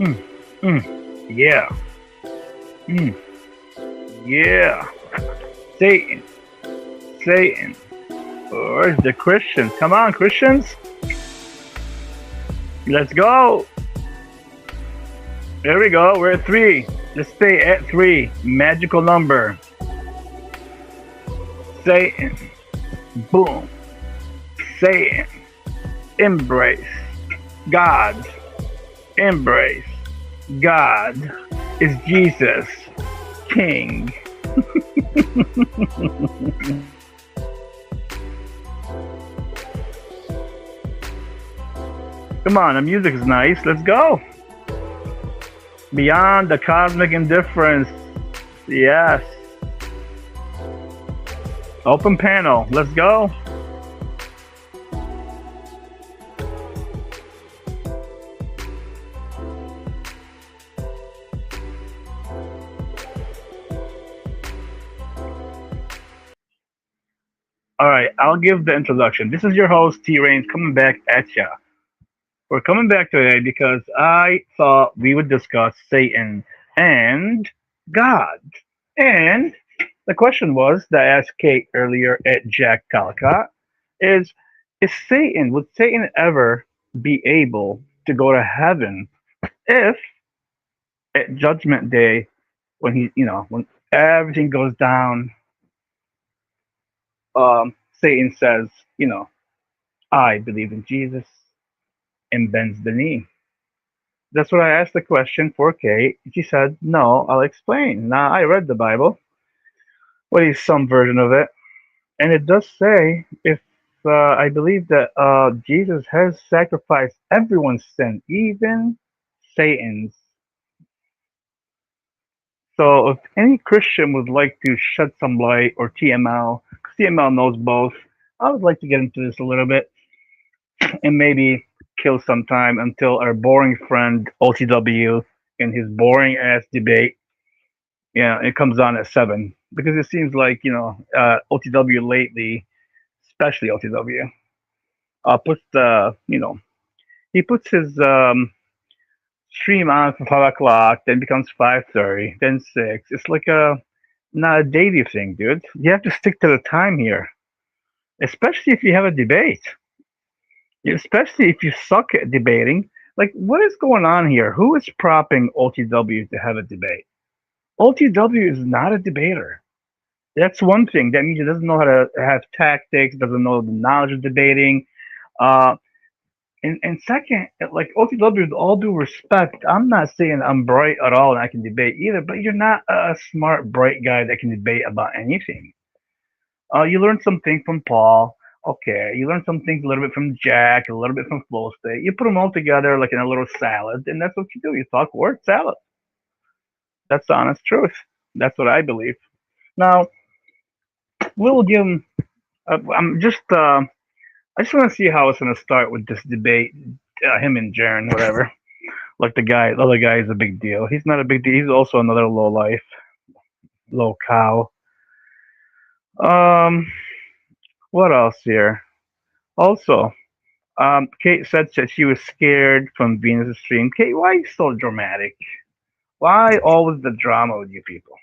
Mm, mm, yeah. Mm, yeah. Satan. Satan. Where's the Christians? Come on, Christians. Let's go. There we go. We're at three. Let's stay at three. Magical number. Satan. Boom. Satan. Embrace. God. Embrace. God is Jesus. King. Come on, the music is nice. Let's go. Beyond the cosmic indifference. Yes. Open panel. Let's go. All right, I'll give the introduction. This is your host, T Rains, coming back at ya. We're coming back today because I thought we would discuss Satan and God. And the question was that I asked Kate earlier at Jack Talcott is would Satan ever be able to go to heaven if at Judgment Day, when when everything goes down, Satan says, I believe in Jesus and bends the knee. That's what I asked the question for Kate. She said, no, I'll explain. Now, I read the Bible, what is some version of it, and it does say if I believe that Jesus has sacrificed everyone's sin, even Satan's. So if any Christian would like to shed some light, or TML, 'cause TML knows both, I would like to get into this a little bit and maybe kill some time until our boring friend OTW in his boring ass debate, yeah, it comes on at 7, because it seems like OTW lately, especially OTW, puts the he puts his stream on for 5 o'clock, then becomes 5:30, then 6. It's like a not a daily thing, dude. You have to stick to the time here, especially if you have a debate, especially if you suck at debating. Like, what is going on here? Who is propping OTW to have a debate? OTW is not a debater. That's one thing. That means he doesn't know how to have tactics, doesn't know the knowledge of debating. Uh, and second, like OTW, with all due respect, I'm not saying I'm bright at all and I can debate either, but you're not a smart, bright guy that can debate about anything. You learn something from Paul. Okay, you learn some things a little bit from Jack, a little bit from Flow State. You put them all together like in a little salad, and that's what you do. You talk word salad. That's the honest truth. That's what I believe. Now, we'll give him. I'm just. I just want to see how it's going to start with this debate. Him and Jaren, whatever. Like the other guy is a big deal. He's not a big deal. He's also another low life, low cow. Um, what else here? Also, Kate said that she was scared from Venus' stream. Kate, why are you so dramatic? Why always the drama with you people?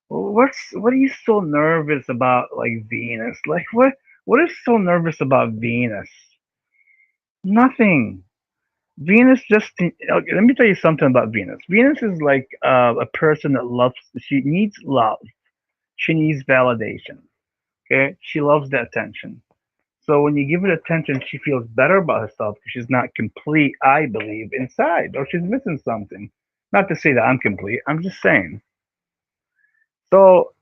What are you so nervous about, like Venus? Like what is so nervous about Venus? Nothing. Venus just okay, let me tell you something about Venus. Venus is like a person that loves. She needs love. She needs validation. Okay, she loves the attention. So when you give her attention, she feels better about herself because she's not complete, I believe, inside, or she's missing something. Not to say that I'm complete. I'm just saying. So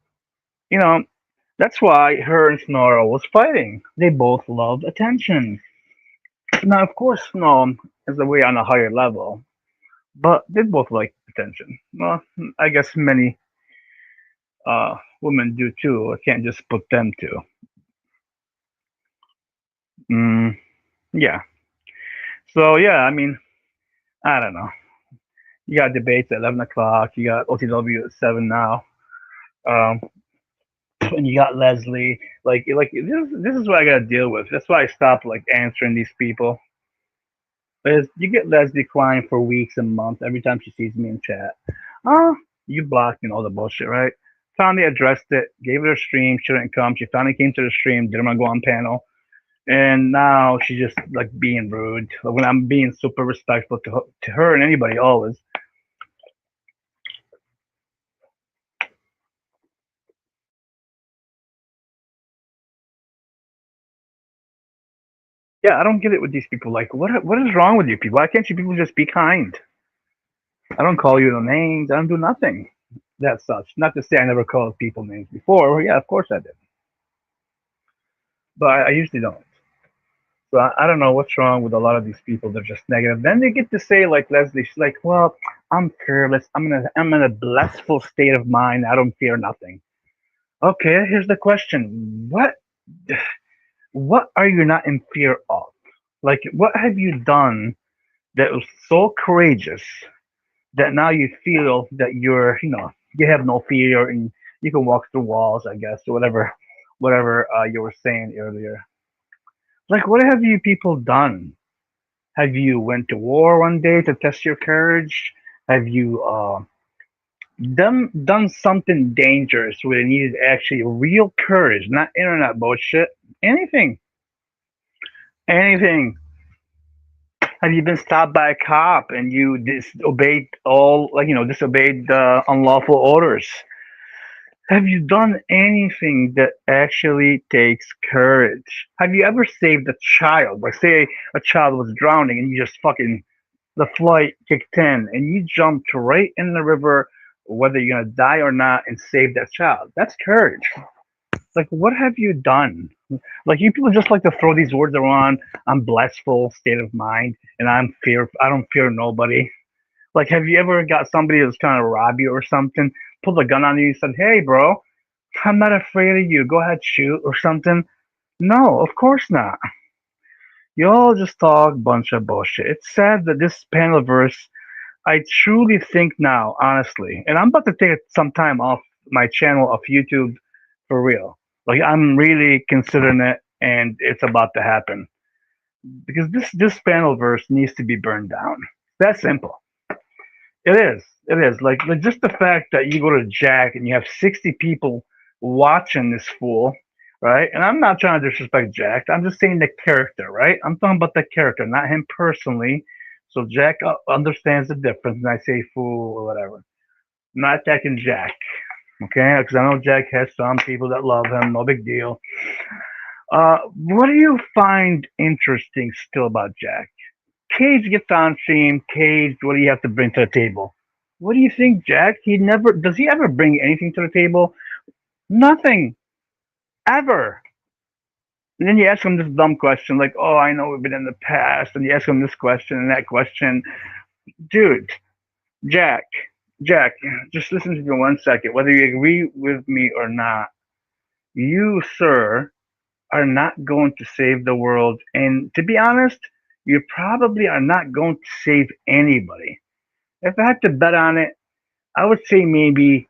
you know, that's why her and Snorro was fighting. They both loved attention. Now, of course, Snow is way on a higher level, but they both like attention. Well, I guess many women do too. I can't just put them to. Mm, yeah. So yeah, I mean, I don't know. You got debates at 11 o'clock. You got OTW at 7 now. Um, and you got Leslie. Like this is what I gotta deal with. That's why I stopped like answering these people. is you get Leslie crying for weeks and months every time she sees me in chat. Oh, you blocked me and all the bullshit, right? Finally addressed it, gave her a stream, she didn't come. She finally came to the stream, didn't want to go on panel. And now she's just like being rude. Like, when I'm being super respectful to her and anybody always. Yeah, I don't get it with these people. Like, what is wrong with you people? Why can't you people just be kind? I don't call you no names. I don't do nothing that such. Not to say I never called people names before. Well, yeah, of course I did, but I usually don't. So I don't know what's wrong with a lot of these people. They're just negative. Then they get to say like Leslie, she's like, "Well, I'm fearless. I'm in a blissful state of mind. I don't fear nothing." Okay, here's the question: what are you not in fear of? Like, what have you done that was so courageous that now you feel that you have no fear and you can walk through walls, I guess, or whatever you were saying earlier. Like, what have you people done? Have you went to war one day to test your courage? Have you done something dangerous where it needed actually real courage, not internet bullshit? Anything, anything. Have you been stopped by a cop and you disobeyed disobeyed unlawful orders? Have you done anything that actually takes courage? Have you ever saved a child? Like, say a child was drowning and you just fucking the flight kicked in and you jumped right in the river, whether you're gonna die or not, and save that child. That's courage. Like, what have you done? Like, you people just like to throw these words around. I'm blissful state of mind, and I don't fear nobody. Like, have you ever got somebody that's trying to rob you or something, pulled a gun on you, and said, "Hey, bro, I'm not afraid of you. Go ahead, shoot," or something? No, of course not. You all just talk bunch of bullshit. It's sad that this panel verse, I truly think now, honestly, and I'm about to take some time off my channel of YouTube for real. Like, I'm really considering it, and it's about to happen because this panel verse needs to be burned down. That's simple. It is. It is. Like just the fact that you go to Jack and you have 60 people watching this fool, right? And I'm not trying to disrespect Jack. I'm just saying the character, right? I'm talking about the character, not him personally. So Jack understands the difference, and I say fool or whatever. I'm not attacking Jack, okay? Because I know Jack has some people that love him. No big deal. What do you find interesting still about Jack? Cage gets on stream. Cage, what do you have to bring to the table? What do you think, Jack? He never does he ever bring anything to the table? Nothing. Ever. And then you ask him this dumb question like, "Oh, I know we've been in the past," and you ask him this question and that question. Dude, Jack, Jack, just listen to me 1 second. Whether you agree with me or not, you, sir, are not going to save the world. And to be honest, you probably are not going to save anybody. If I had to bet on it, I would say maybe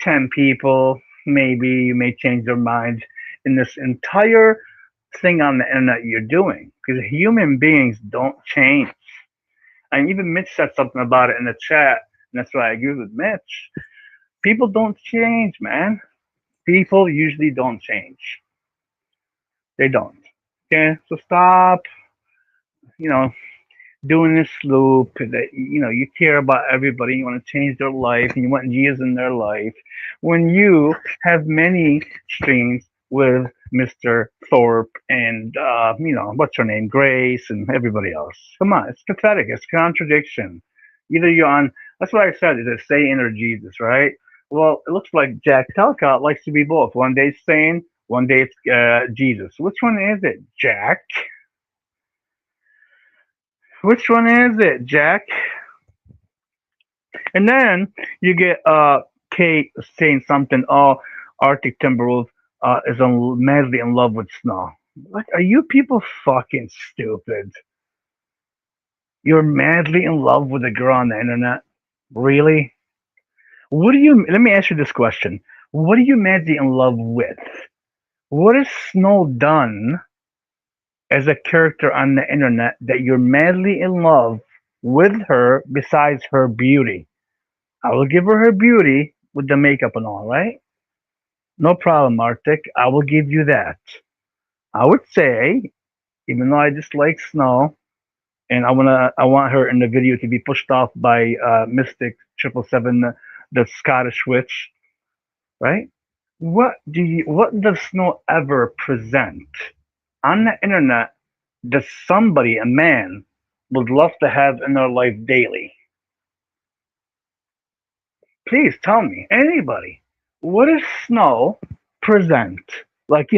10 people, maybe you may change their minds in this entire thing on the internet you're doing. Because human beings don't change. And even Mitch said something about it in the chat, and that's why I agree with Mitch. People don't change, man. People usually don't change. They don't. Okay, so stop, you know, doing this loop that you care about everybody, you want to change their life, and you want Jesus in their life when you have many streams with Mr. Thorpe and what's her name, Grace, and everybody else. Come on, it's pathetic. It's contradiction. Either you're on. That's what I said. Is it Satan or Jesus, right? Well, it looks like Jack Talcott likes to be both. One day it's Satan, one day it's Jesus. Which one is it, Jack? Which one is it, Jack? And then you get Kate saying something. Oh, Arctic Timberwolf is madly in love with snow. Like, are you people fucking stupid? You're madly in love with a girl on the internet? Really? What do you? Let me ask you this question. What are you madly in love with? What has Snow done as a character on the internet that you're madly in love with her besides her beauty. I will give her her beauty with the makeup and all, right? No problem, Arctic. I will give you that. I would say, even though I dislike Snow, and I want her in the video to be pushed off by Mystic 777, the Scottish witch, right? What does Snow ever present on the internet that somebody, a man, would love to have in their life daily? Please tell me, anybody, what does Snow present? Like,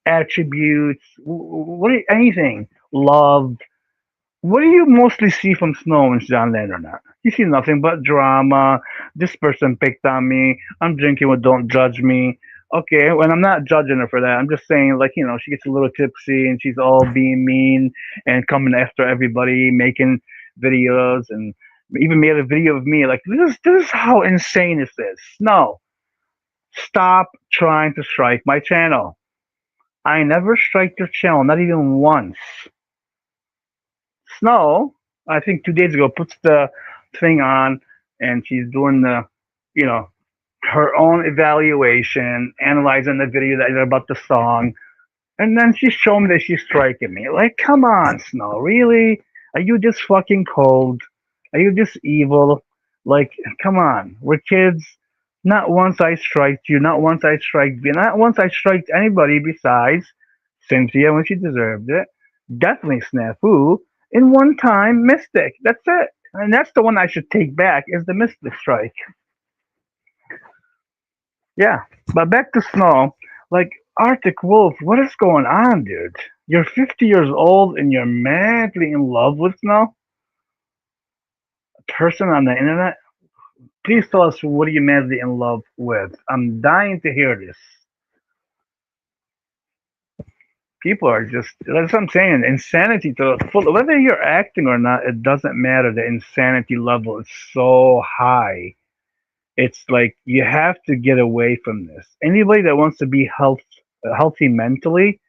attributes, anything, love. What do you mostly see from Snow when she's on the internet? You see nothing but drama. This person picked on me. I'm drinking with Don't Judge Me. Okay, when I'm not judging her for that, I'm just saying, like, she gets a little tipsy and she's all being mean and coming after everybody, making videos, and even made a video of me. Like, this is how insane this is. Snow, stop trying to strike my channel. I never strike your channel, not even once. Snow, I think 2 days ago, puts the thing on and she's doing you know, her own evaluation, analyzing the video that about the song, and then she's showing me that she's striking me. Like, come on, Snow, really? Are you just fucking cold? Are you just evil? Like, come on, we're kids. Not once I striked you, not once I striked you, not once I striked anybody besides Cynthia when she deserved it. Definitely Snafu. And one time Mystic. That's it. And that's the one I should take back is the Mystic strike. Yeah. But back to Snow. Like, Arctic Wolf, what is going on, dude? You're 50 years old and you're madly in love with Snow? A person on the internet? Please tell us what are you madly in love with? I'm dying to hear this. People are just, that's what I'm saying, insanity to full, whether you're acting or not, it doesn't matter. The insanity level is so high. It's like you have to get away from this. Anybody that wants to be healthy mentally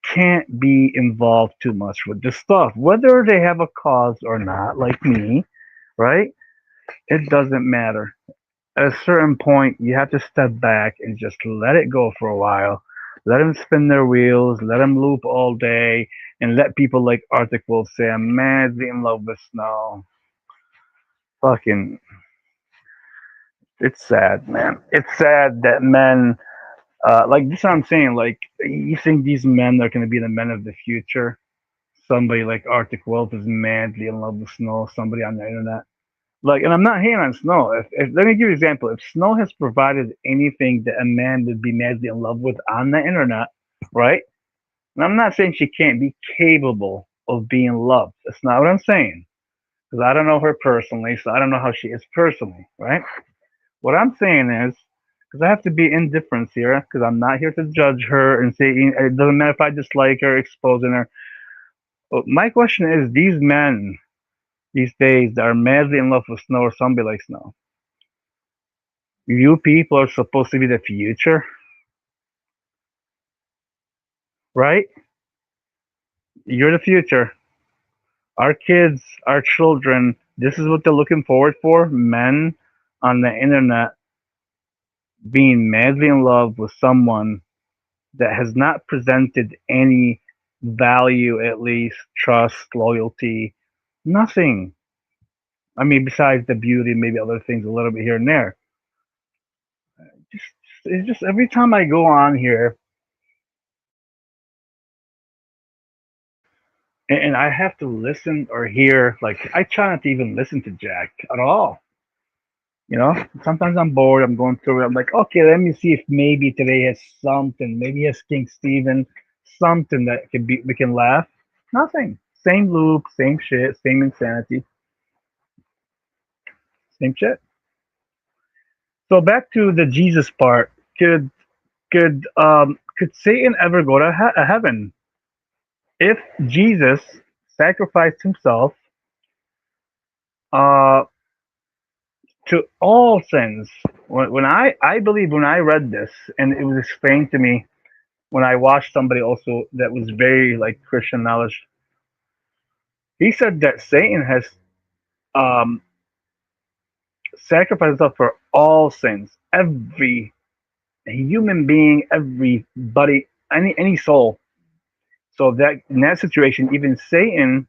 can't be involved too much with this stuff, whether they have a cause or not, like me, right? It doesn't matter. At a certain point, you have to step back and just let it go for a while. Let them spin their wheels, let them loop all day, and let people like Arctic Wolf say, I'm madly in love with Snow. Fucking, it's sad, man. It's sad that men, like this is what I'm saying, like, you think these men are going to be the men of the future? Somebody like Arctic Wolf is madly in love with Snow, somebody on the internet. Like, and I'm not hating on Snow. If let me give you an example. If Snow has provided anything that a man would be madly in love with on the internet, right? And I'm not saying she can't be capable of being loved. That's not what I'm saying. Because I don't know her personally, so I don't know how she is personally, right? What I'm saying is, because I have to be indifferent here, because I'm not here to judge her and say it doesn't matter if I dislike her, exposing her. But my question is, these men these days that are madly in love with Snow or somebody like Snow, you people are supposed to be the future, right? You're the future. Our kids, our children, this is what they're looking forward for. Men on the internet being madly in love with someone that has not presented any value, at least trust, loyalty, nothing. I mean, besides the beauty, maybe other things a little bit here and there. Just, it's just every time I go on here and I have to listen or hear, like, I try not to even listen to Jack at all. Sometimes I'm bored. I'm going through it. I'm like, okay, let me see if maybe today has something. Maybe has King Steven, something that can be we can laugh. Nothing. Same loop, same shit, same insanity, same shit. So back to the Jesus part. Could Satan ever go to heaven if Jesus sacrificed himself uh to all sins? When I believe when I read this and it was explained to me when I watched somebody also that was very like Christian knowledge, he said that Satan has um, sacrificed himself for all sins, every human being, everybody, any soul. So that in that situation, even Satan,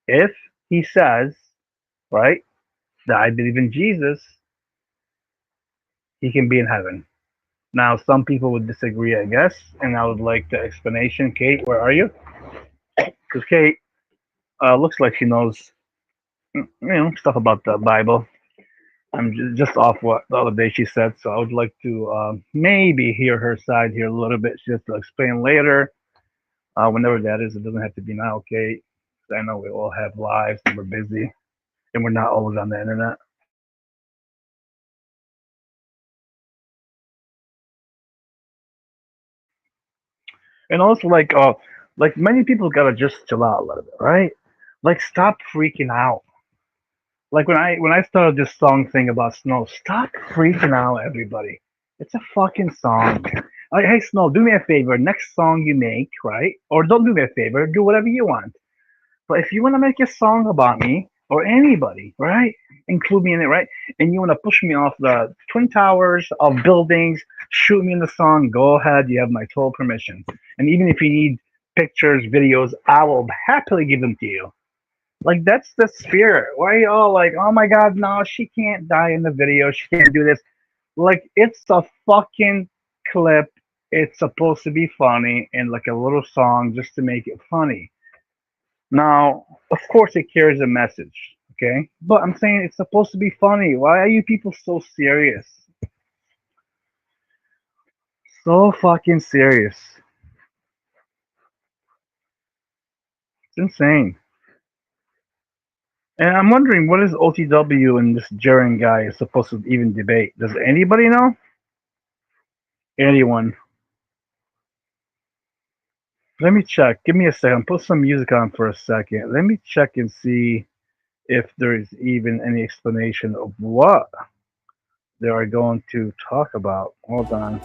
if he says, right, that I believe in Jesus, he can be in heaven. Now, some people would disagree, I guess, and I would like the explanation. Kate, where are you? Because Kate looks like she knows, stuff about the Bible. I'm just off what the other day she said, so I would like to maybe hear her side here a little bit. She has to explain later, whenever that is. It doesn't have to be now, Kate. 'Cause I know we all have lives and we're busy and we're not always on the internet. And also, like many people gotta just chill out a little bit, right? Like, stop freaking out. Like when I started this song thing about Snow, stop freaking out, everybody. It's a fucking song. Like, hey Snow, do me a favor. Next song you make, right? Or don't do me a favor. Do whatever you want. But if you want to make a song about me or anybody, right? Include me in it, right? And you want to push me off the twin towers of buildings, shoot me in the song. Go ahead. You have my total permission. And even if you need pictures, videos, I will happily give them to you. Like, that's the spirit. Why are you all like, oh my god, no, she can't die in the video. She can't do this. Like, it's a fucking clip. It's supposed to be funny and like a little song just to make it funny. Now, of course, it carries a message, okay? But I'm saying it's supposed to be funny. Why are you people so serious? So fucking serious. It's insane. And I'm wondering what is OTW and this Jaren guy is supposed to even debate. Does anybody know? Anyone? Let me check. Give me a second. Put some music on for a second. Let me check and see if there is even any explanation of what they are going to talk about. Hold on.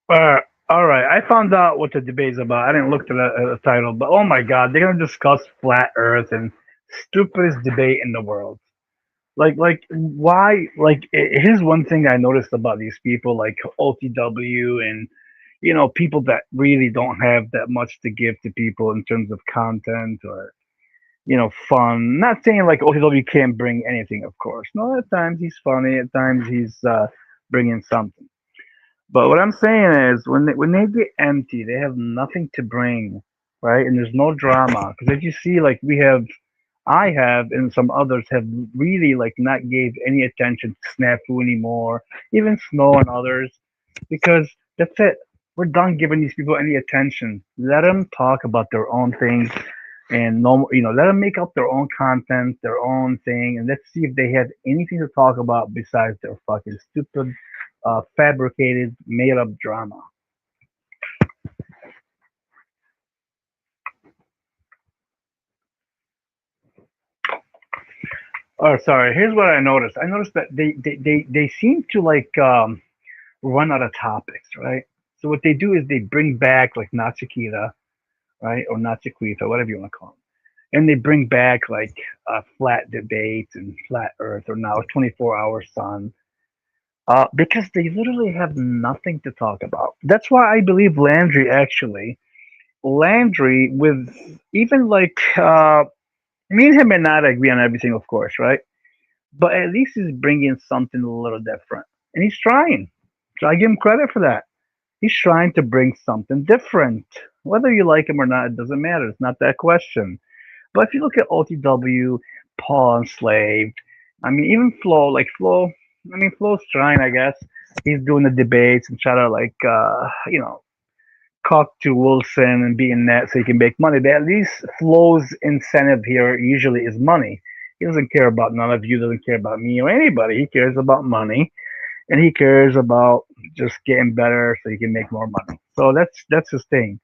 Uh, all right, I found out what the debate is about. I didn't look at the title, but oh my god, they're gonna discuss flat Earth and stupidest debate in the world. Like why? Like, here's one thing I noticed about these people, like OTW and people that really don't have that much to give to people in terms of content or fun. Not saying like OTW can't bring anything, of course. No, at times he's funny, at times he's bringing something. But what I'm saying is, when they get empty, they have nothing to bring, right? And there's no drama. Because if you see, like I have, and some others have really like not gave any attention to Snafu anymore, even Snow and others, because that's it. We're done giving these people any attention. Let them talk about their own things, and no, let them make up their own content, their own thing, and let's see if they have anything to talk about besides their fucking stupid, fabricated, made-up drama. Oh, sorry. Here's what I noticed. I noticed that they seem to like run out of topics, right? So what they do is they bring back like Nachikita, right, or Nachikita, whatever you want to call them, and they bring back like flat debates and flat Earth or now 24-hour sun. Because they literally have nothing to talk about. That's why I believe Landry actually, Landry with even like me and him may not agree on everything, of course, right? But at least he's bringing something a little different, and he's trying. So I give him credit for that. He's trying to bring something different. Whether you like him or not, it doesn't matter. It's not that question. But if you look at OTW, Paul Enslaved, I mean, even Flo, like Flo, I mean, Flo's trying, I guess. He's doing the debates and try to, like, talk to Wilson and be in that so he can make money. But at least Flo's incentive here usually is money. He doesn't care about none of you, doesn't care about me or anybody. He cares about money and he cares about just getting better so he can make more money. So that's his thing.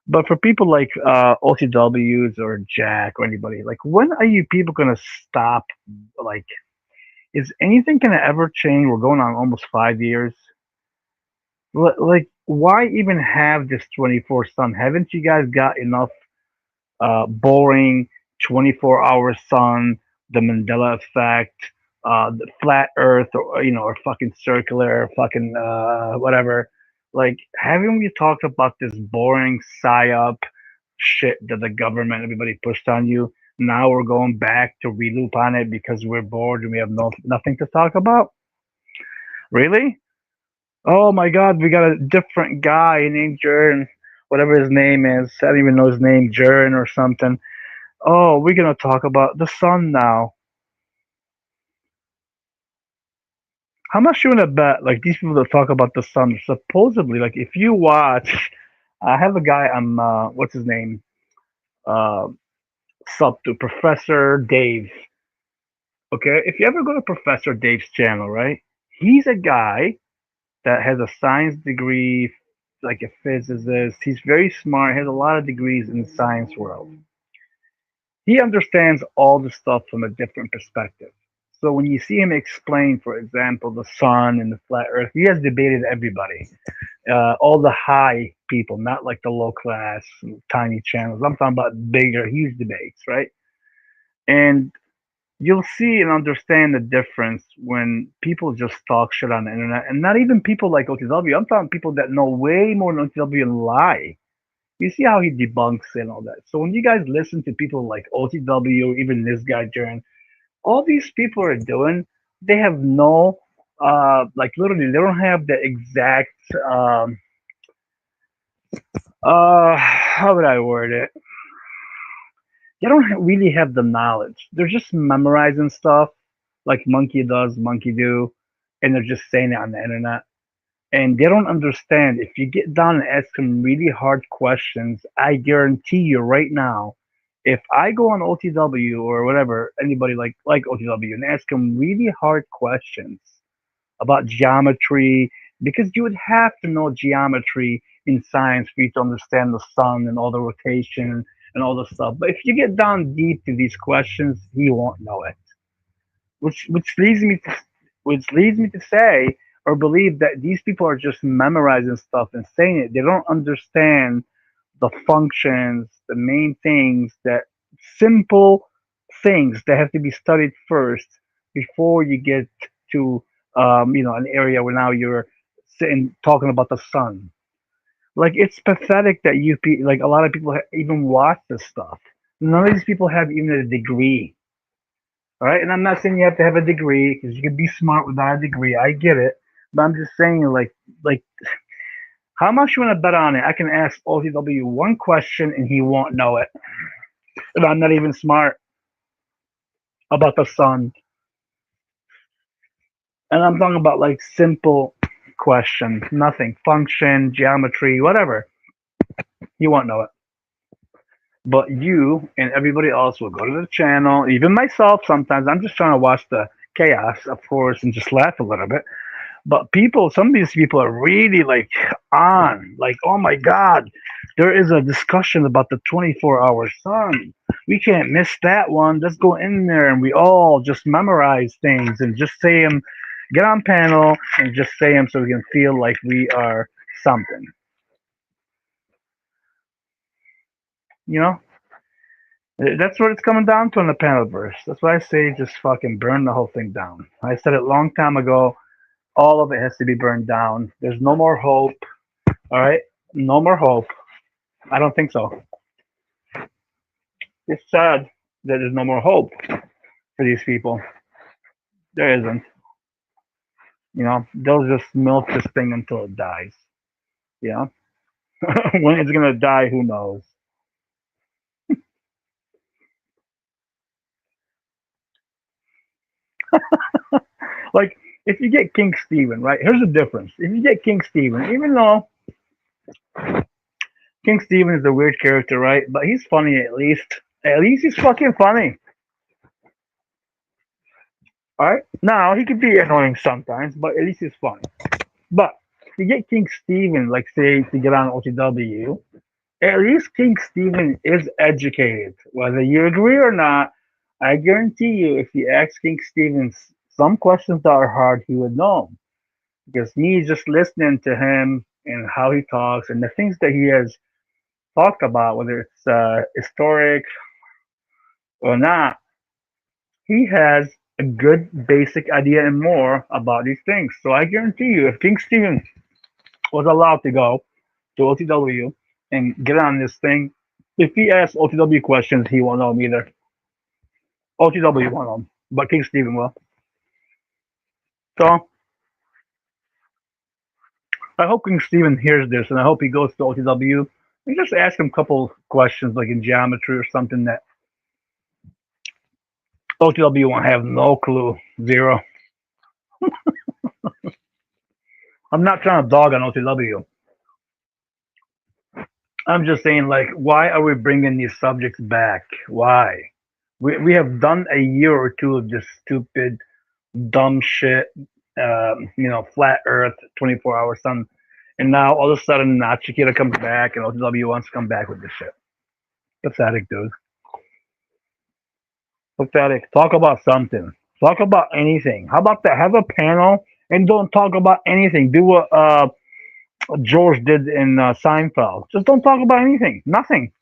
But for people like OTWs or Jack or anybody, like when are you people gonna stop? Like, is anything gonna ever change? We're going on almost 5 years. Like, why even have this 24 sun? Haven't you guys got enough boring 24-hour sun, the Mandela effect, the flat Earth, or or fucking circular, or fucking whatever. Like, haven't we talked about this boring psyop shit that the government, everybody pushed on you? Now we're going back to reloop on it because we're bored and we have nothing to talk about. Really? Oh my God, we got a different guy named Jern, whatever his name is. I don't even know his name, Jern or something. Oh, we're gonna talk about the sun now. How much you wanna bet? Like these people that talk about the sun, supposedly, like if you watch, I have a guy. What's his name? Uh, Sub to Professor Dave. Okay, if you ever go to Professor Dave's channel, right? He's a guy that has a science degree, like a physicist. He's very smart. Has a lot of degrees in the science world. He understands all the stuff from a different perspective. So when you see him explain, for example, the sun and the flat Earth, he has debated everybody, all the high people, not like the low class, tiny channels. I'm talking about bigger, huge debates, right? And you'll see and understand the difference when people just talk shit on the internet, and not even people like OTW. I'm talking people that know way more than OTW and lie. You see how he debunks and all that. So when you guys listen to people like OTW, even this guy Jern, all these people are doing, they have no, like literally, they don't have the exact, how would I word it? They don't really have the knowledge. They're just memorizing stuff like monkey does, monkey do, and they're just saying it on the internet. And they don't understand. If you get down and ask them really hard questions, I guarantee you right now, if I go on OTW or whatever, anybody like OTW, and ask them really hard questions about geometry, because you would have to know geometry in science for you to understand the sun and all the rotation and all the stuff. But if you get down deep to these questions, he won't know it. Which leads me to say or believe that these people are just memorizing stuff and saying it. They don't understand the functions, the main things that simple things that have to be studied first before you get to an area where now you're sitting talking about the sun. Like it's pathetic that like a lot of people even watch this stuff. None of these people have even a degree. All right, and I'm not saying you have to have a degree because you can be smart without a degree. I get it, but I'm just saying like how much you want to bet on it? I can ask OTW one question and he won't know it, and I'm not even smart about the sun. And I'm talking about like simple questions, nothing, function, geometry, whatever. He won't know it. But you and everybody else will go to the channel, even myself sometimes. I'm just trying to watch the chaos, of course, and just laugh a little bit. But people, some of these people are really like on, like, oh my God, there is a discussion about the 24-hour sun. We can't miss that one. Let's go in there and we all just memorize things and just say them, get on panel and just say them so we can feel like we are something, you know? That's what it's coming down to in the panelverse. That's why I say just fucking burn the whole thing down. I said it a long time ago. All of it has to be burned down. There's no more hope. All right, no more hope. I don't think so. It's sad that there's no more hope for these people. There isn't. They'll just milk this thing until it dies. You know, when it's gonna die, who knows? Like if you get King Stephen, right? Here's the difference. If you get King Stephen, even though King Stephen is a weird character, right? But he's funny at least. At least he's fucking funny. All right. Now he could be annoying sometimes, but at least he's funny. But to get King Stephen, like say to get on OTW, at least King Stephen is educated. Whether you agree or not, I guarantee you, if you ask King Stephen some questions that are hard, he would know 'em. Because me just listening to him and how he talks and the things that he has talked about, whether it's historic or not, he has a good basic idea and more about these things. So I guarantee you, if King Stephen was allowed to go to OTW and get on this thing, if he asks OTW questions, he won't know them either. OTW won't know them, but King Stephen will. So I hope King Stephen hears this, and I hope he goes to OTW and just ask him a couple questions, like in geometry or something that OTW won't have no clue, zero. I'm not trying to dog on OTW. I'm just saying, like, why are we bringing these subjects back? Why? We have done a year or two of this stupid, dumb shit. Flat Earth, 24-hour sun, and now all of a sudden, Nachikita comes back, and OTW wants to come back with this shit. Pathetic, dude. Pathetic. Talk about something. Talk about anything. How about that? Have a panel and don't talk about anything. Do what George did in Seinfeld. Just don't talk about anything. Nothing.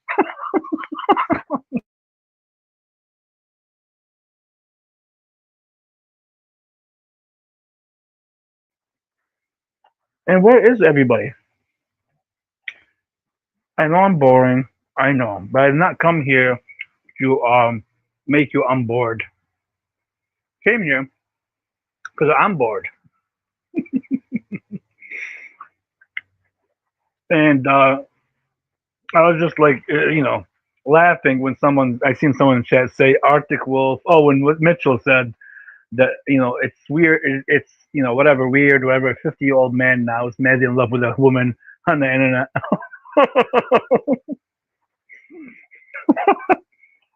And where is everybody? I know I'm boring. I know, but I did not come here to make you on board. Came here because I'm bored, and I was just like, laughing when I seen someone in chat say Arctic Wolf. Oh, when what Mitchell said that it's weird. It's whatever weird, whatever. A 50-year-old man now is madly in love with a woman on the internet.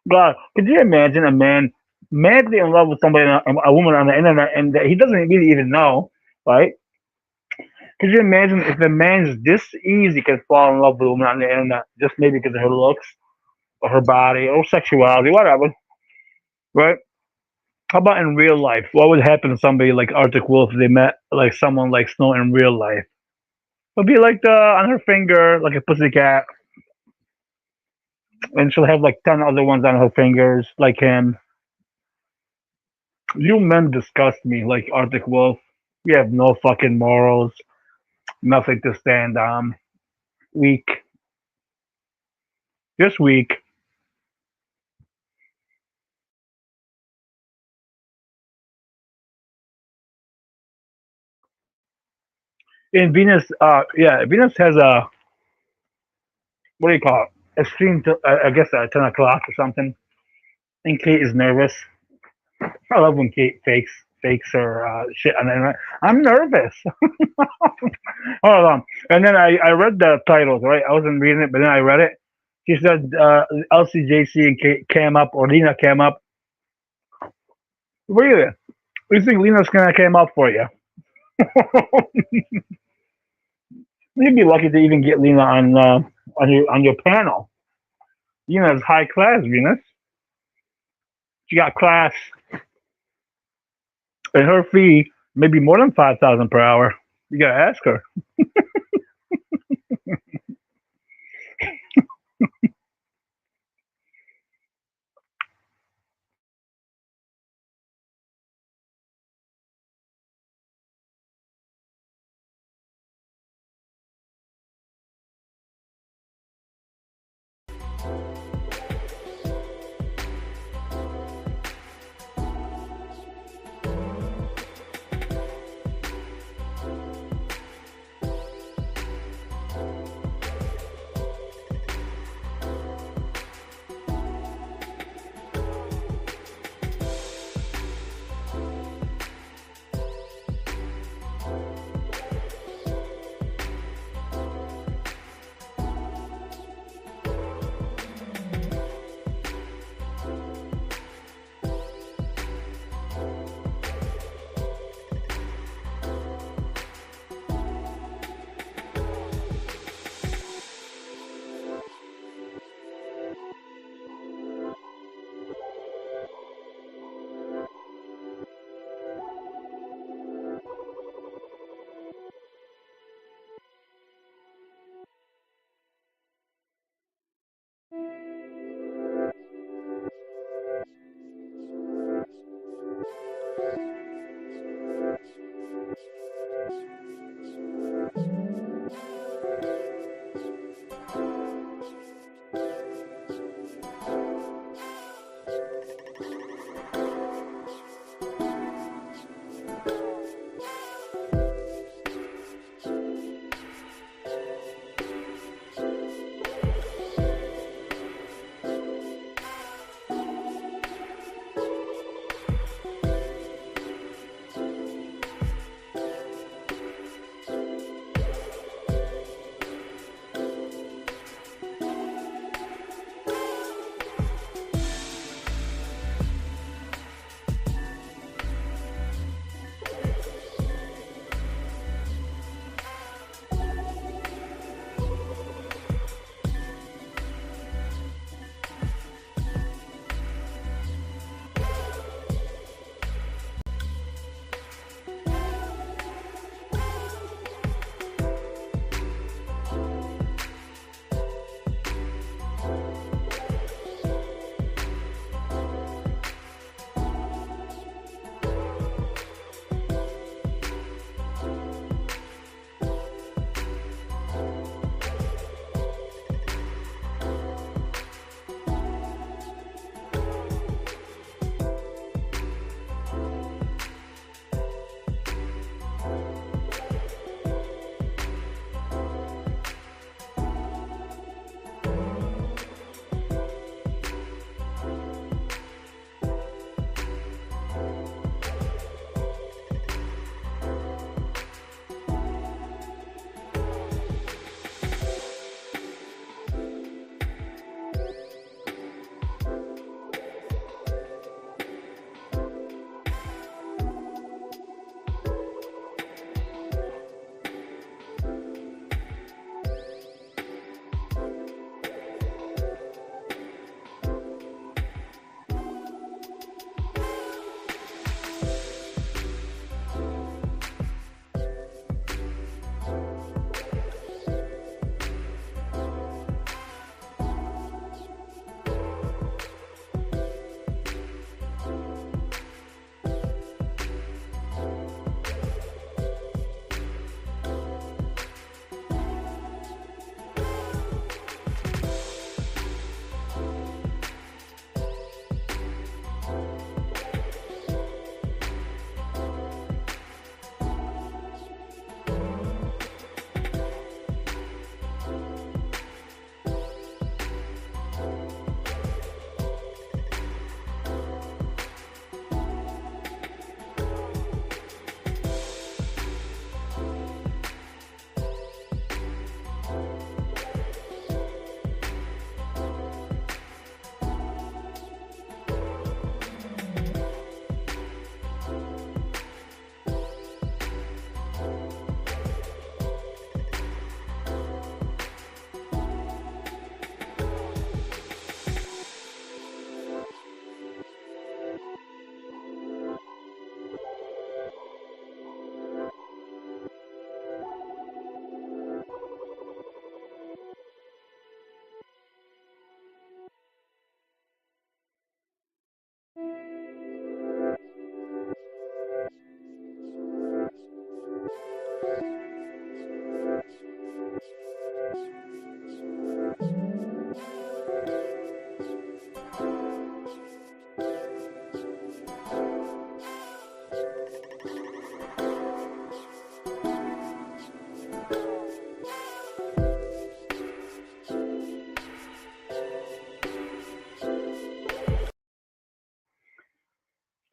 God, could you imagine a man madly in love with somebody, a woman on the internet, and that he doesn't really even know, right? Could you imagine if a man's this easy can fall in love with a woman on the internet just maybe because of her looks or her body or sexuality, whatever, right? How about in real life? What would happen to somebody like Arctic Wolf if they met like someone like Snow in real life? It'll be like the on her finger, like a pussycat, and she'll have like 10 other ones on her fingers, like him. You men disgust me, like Arctic Wolf. You have no fucking morals, nothing to stand on. Weak, just weak. In Venus, yeah, Venus has a what do you call it? Extreme, I guess at 10 o'clock or something. And Kate is nervous. I love when Kate fakes her shit on the internet. I'm nervous. Hold on. And then I read the titles, right? I wasn't reading it, but then I read it. She said LCJC and Kate came up, or Lena came up. What do you think Lena's gonna came up for you? You'd be lucky to even get Lena on your panel. Lena's high class, Venus. She got class, and her fee maybe more than 5,000 per hour. You gotta ask her.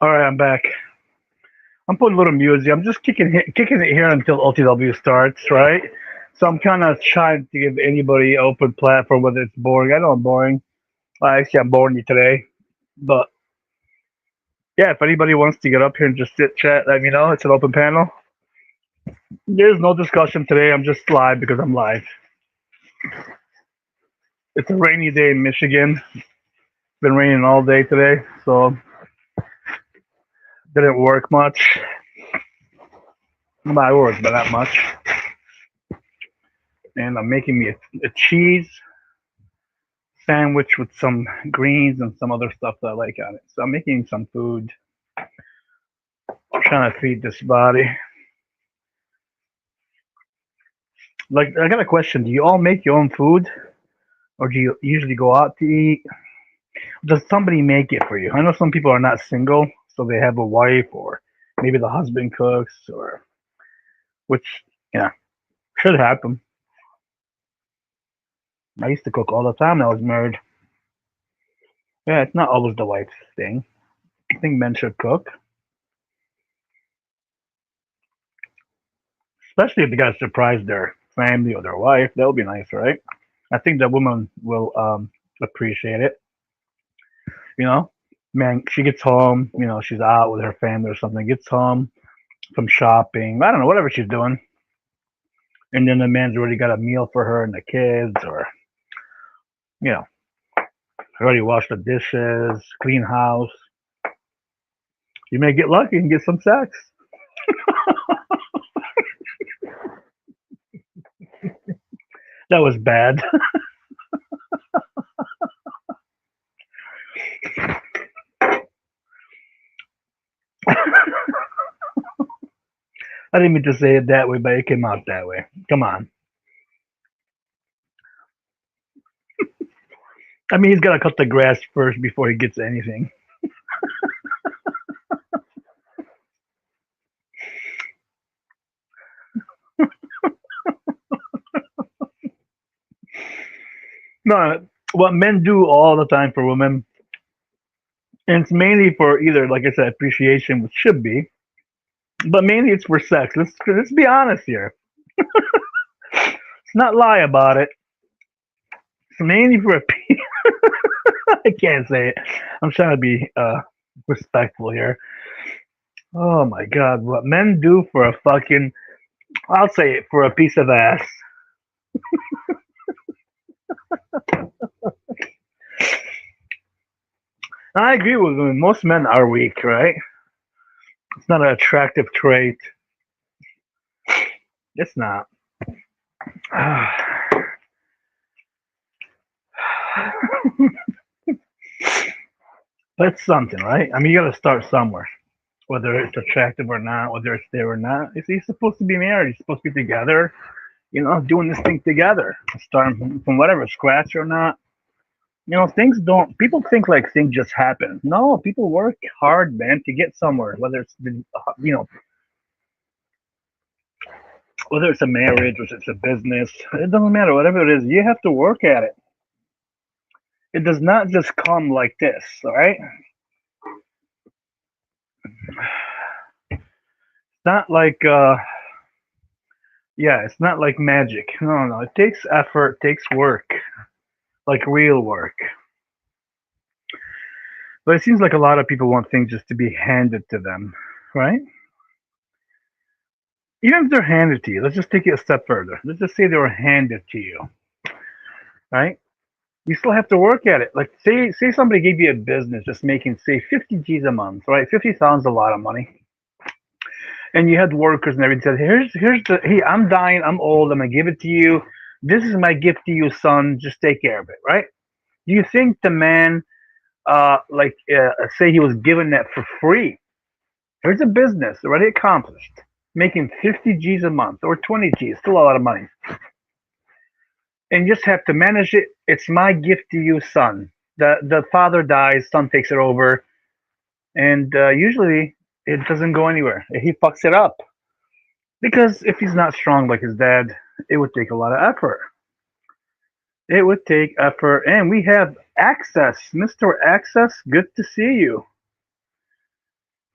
All right, I'm back. I'm putting a little music. I'm just kicking it here until OTW starts, right? So I'm kind of trying to give anybody open platform, whether it's boring. I know I'm boring. Actually, I'm boring you today, but yeah, if anybody wants to get up here and just sit chat, let me know. It's an open panel. There's no discussion today. I'm just live because I'm live. It's a rainy day in Michigan. It's been raining all day today, so didn't work much. I worked, but not much. And I'm making me a cheese sandwich with some greens and some other stuff that I like on it. So I'm making some food, trying to feed this body. Like, I got a question. Do you all make your own food, or do you usually go out to eat? Does somebody make it for you? I know some people are not single, so they have a wife, or maybe the husband cooks, or which, yeah, should happen. I used to cook all the time when I was married. Yeah, it's not always the wife's thing. I think men should cook, especially if they got to surprise their family or their wife. That would be nice, right? I think the woman will appreciate it. You know, man, she gets home. She's out with her family or something. Gets home from shopping. I don't know, whatever she's doing, and then the man's already got a meal for her and the kids, or you know, already washed the dishes, clean house. You may get lucky and get some sex. That was bad. I didn't mean to say it that way, but it came out that way. Come on. I mean, he's got to cut the grass first before he gets anything. No, what men do all the time for women, and it's mainly for either, like I said, appreciation, which should be, but mainly it's for sex. Let's be honest here. Let's not lie about it. It's mainly for a. I can't say it. I'm trying to be respectful here. Oh my god, what men do for a fucking, I'll say it, for a piece of ass. I agree with women. Most men are weak, right? It's not an attractive trait. It's not. But it's something, right? I mean, you got to start somewhere. Whether it's attractive or not, whether it's there or not. He's supposed to be married. He's supposed to be together. Doing this thing together. Starting from whatever, scratch or not. Things don't. People think like things just happen. No, people work hard, man, to get somewhere. Whether it's a marriage or it's a business, it doesn't matter. Whatever it is, you have to work at it. It does not just come like this. All right. It's not like yeah, it's not like magic. No, no, it takes effort, takes work, like real work. But it seems like a lot of people want things just to be handed to them, right? Even if they're handed to you, let's just take it a step further. Let's just say they were handed to you, right? You still have to work at it. Like say somebody gave you a business just making say 50 G's a month, right? 50,000 is a lot of money. And you had workers and everything said, here's the hey, I'm dying, I'm old, I'm gonna give it to you. This is my gift to you, son. Just take care of it, right? Do you think the man say he was given that for free? There's a business already accomplished, making 50 G's a month or 20 G's, still a lot of money. And you just have to manage it. It's my gift to you, son. The father dies, son takes it over, and usually it doesn't go anywhere. He fucks it up because if he's not strong like his dad, it would take a lot of effort. It would take effort, and we have access, Mr. Access. Good to see you.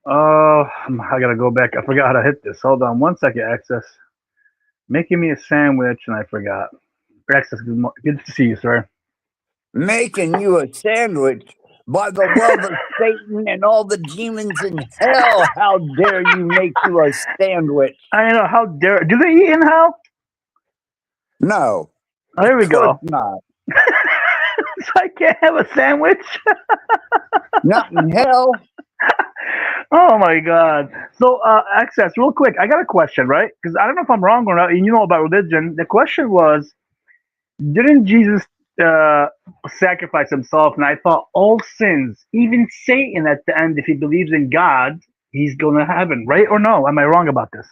I gotta go back. I forgot how to hit this. Hold on one second, Access. Making me a sandwich, and I forgot. Access, good to see you, sir. Making you a sandwich by the love of Satan and all the demons in hell. How dare you make you a sandwich? I know. How dare? Do they eat in hell? No, Oh, of here we course go. not. So I can't have a sandwich. Not in hell. Oh my God. So, Access, real quick, I got a question, right? Because I don't know if I'm wrong or not. And you know about religion. The question was, didn't Jesus uh, sacrifice himself? And I thought all sins, even Satan at the end, if he believes in God, he's going to heaven, right? Or no? Am I wrong about this?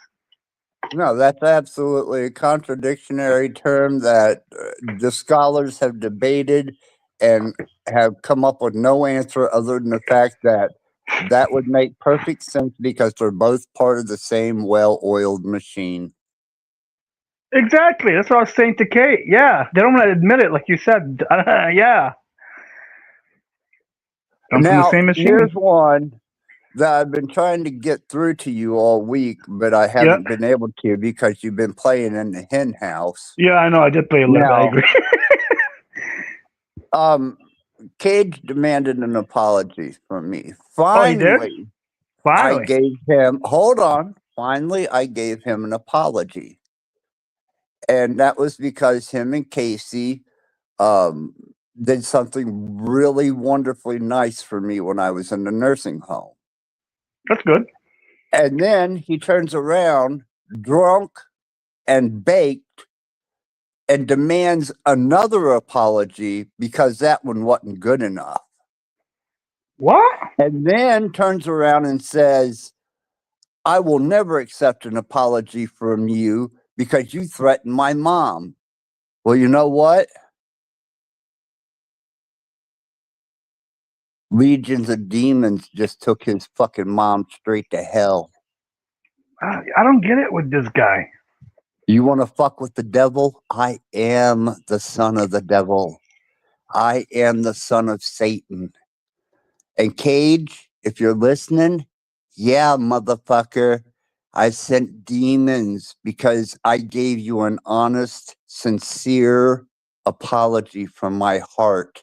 No, that's absolutely a contradictionary term that the scholars have debated and have come up with no answer other than the fact that that would make perfect sense because they're both part of the same well-oiled machine. Exactly. That's what I was saying to Kate. Yeah. They don't want to admit it, like you said. Yeah. Come from the Now, same machine. here's one that I've been trying to get through to you all week, but I Yep. haven't been able to because you've been playing in the hen house. Yeah, I know. I did play a little bit. I Now, agree. um, Cage demanded an apology from me. Oh, he did? Finally, I Finally. gave him, hold on, finally, I gave him an apology. And that was because him and Casey um, did something really wonderfully nice for me when I was in the nursing home. That's good. And then he turns around, drunk and baked, and demands another apology because that one wasn't good enough. What? And then turns around and says, I will never accept an apology from you because you threatened my mom. Well, you know what? Legions of demons just took his fucking mom straight to hell. I don't get it with this guy. You want to fuck with the devil? I am the son of the devil. I am the son of Satan. And Cage, if you're listening, yeah, motherfucker, I sent demons because I gave you an honest, sincere apology from my heart.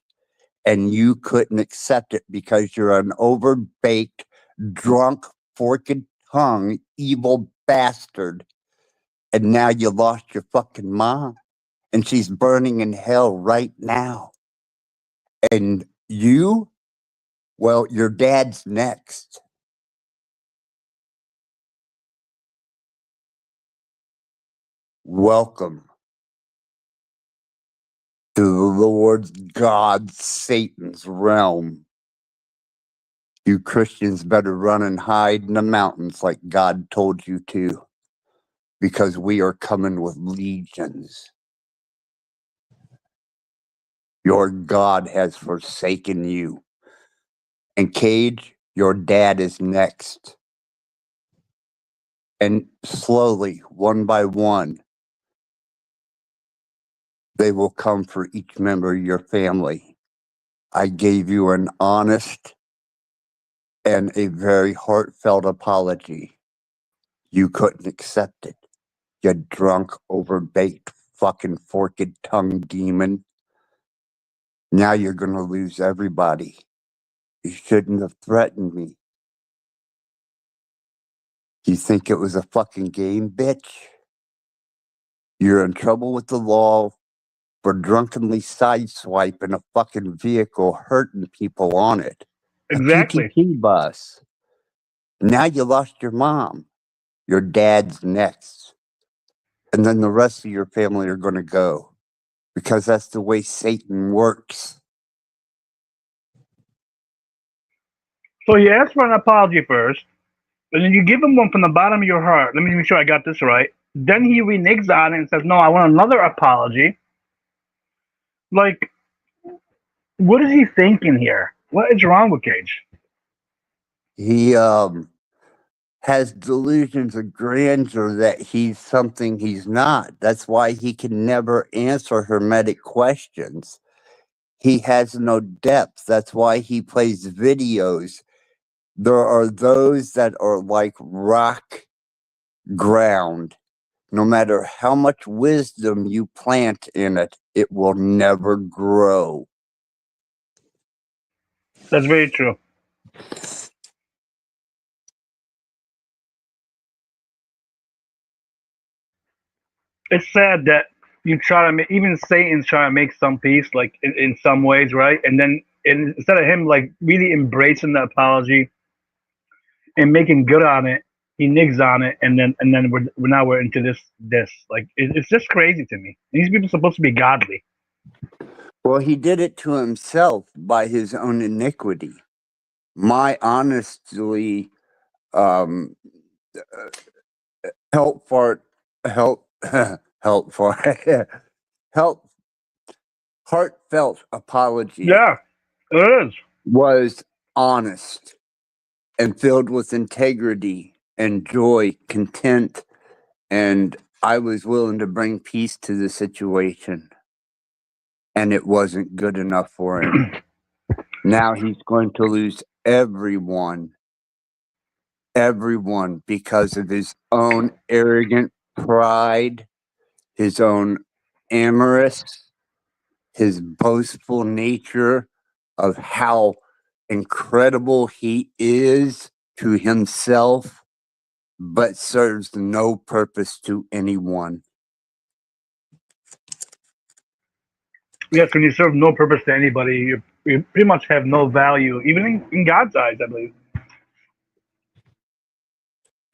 And you couldn't accept it because you're an overbaked, drunk, forked tongue, evil bastard. And now you lost your fucking mom. And she's burning in hell right now. And you, well, your dad's next. Welcome to the Lord God Satan's realm. You Christians better run and hide in the mountains like God told you to, because we are coming with legions. Your God has forsaken you. And Cage, your dad is next. And slowly, one by one, they will come for each member of your family. I gave you an honest and a very heartfelt apology. You couldn't accept it. You drunk, overbaked, fucking forked tongue demon. Now you're going to lose everybody. You shouldn't have threatened me. You think it was a fucking game, bitch? You're in trouble with the law for drunkenly sideswiping a fucking vehicle, hurting people on it. A Exactly. PTT bus. Now you lost your mom. Your dad's next. And then the rest of your family are going to go because that's the way Satan works. So he asked for an apology first, and then you give him one from the bottom of your heart. Let me make sure I got this right. Then he reneges on it and says, "No, I want another apology." Like, what is he thinking here? What is wrong with Cage? He has delusions of grandeur that he's something he's not. That's why he can never answer hermetic questions. He has no depth. That's why he plays videos There are those that are like rock ground. No matter how much wisdom you plant in it, it will never grow. That's very true. It's sad that you try to make, even Satan's trying to make some peace, like in some ways, right? And then instead of him like really embracing the apology and making good on it, he nigs on it, and then we're now we're into this like it's just crazy to me. These people are supposed to be godly. Well, he did it to himself by his own iniquity. My honestly, um, help fart, help, help fart, help, heartfelt apology Yeah, it is. was honest and filled with integrity and joy, content, and I was willing to bring peace to the situation, and it wasn't good enough for him. Now he's going to lose everyone because of his own arrogant pride, his own amorous, his boastful nature of how incredible he is to himself, but serves no purpose to anyone. Yes, when you serve no purpose to anybody, you pretty much have no value, even in God's eyes, I believe.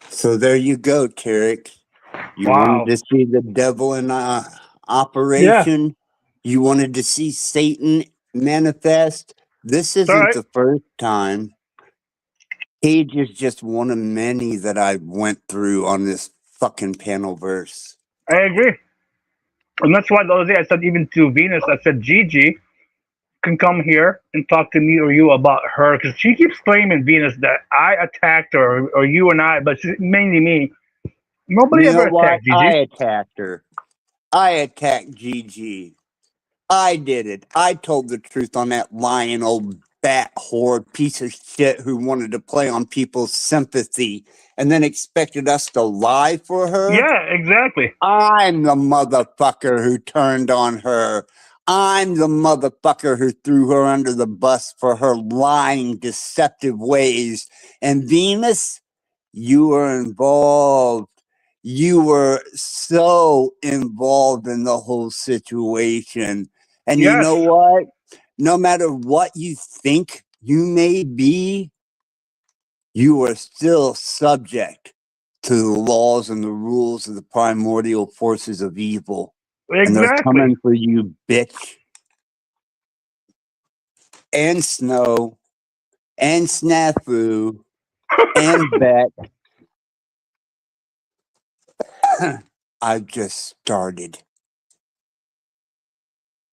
So there you go, Tarek. You wanted Wow. to see the devil in Yeah, operation. You wanted to see Satan manifest. This it's all isn't right. the first time. Cage is just one of many that I went through on this fucking panel verse. I agree. And that's why the other day I said even to Venus, I said Gigi can come here and talk to me or you about her because she keeps claiming Venus that I attacked her or you and I, but she's mainly me. Nobody You ever know what? attacked I Gigi. attacked her. I attacked Gigi. I did it. I told the truth on that lying old bat whore piece of shit who wanted to play on people's sympathy and then expected us to lie for her. Yeah, exactly. I'm the motherfucker who turned on her. I'm the motherfucker who threw her under the bus for her lying, deceptive ways. And Venus, you were involved. You were so involved in the whole situation. And you Yes, know what? No matter what you think you may be, you are still subject to the laws and the rules of the primordial forces of evil. And they're exactly. coming for you, bitch. And Snow, and Snafu, and Bet. I've just started.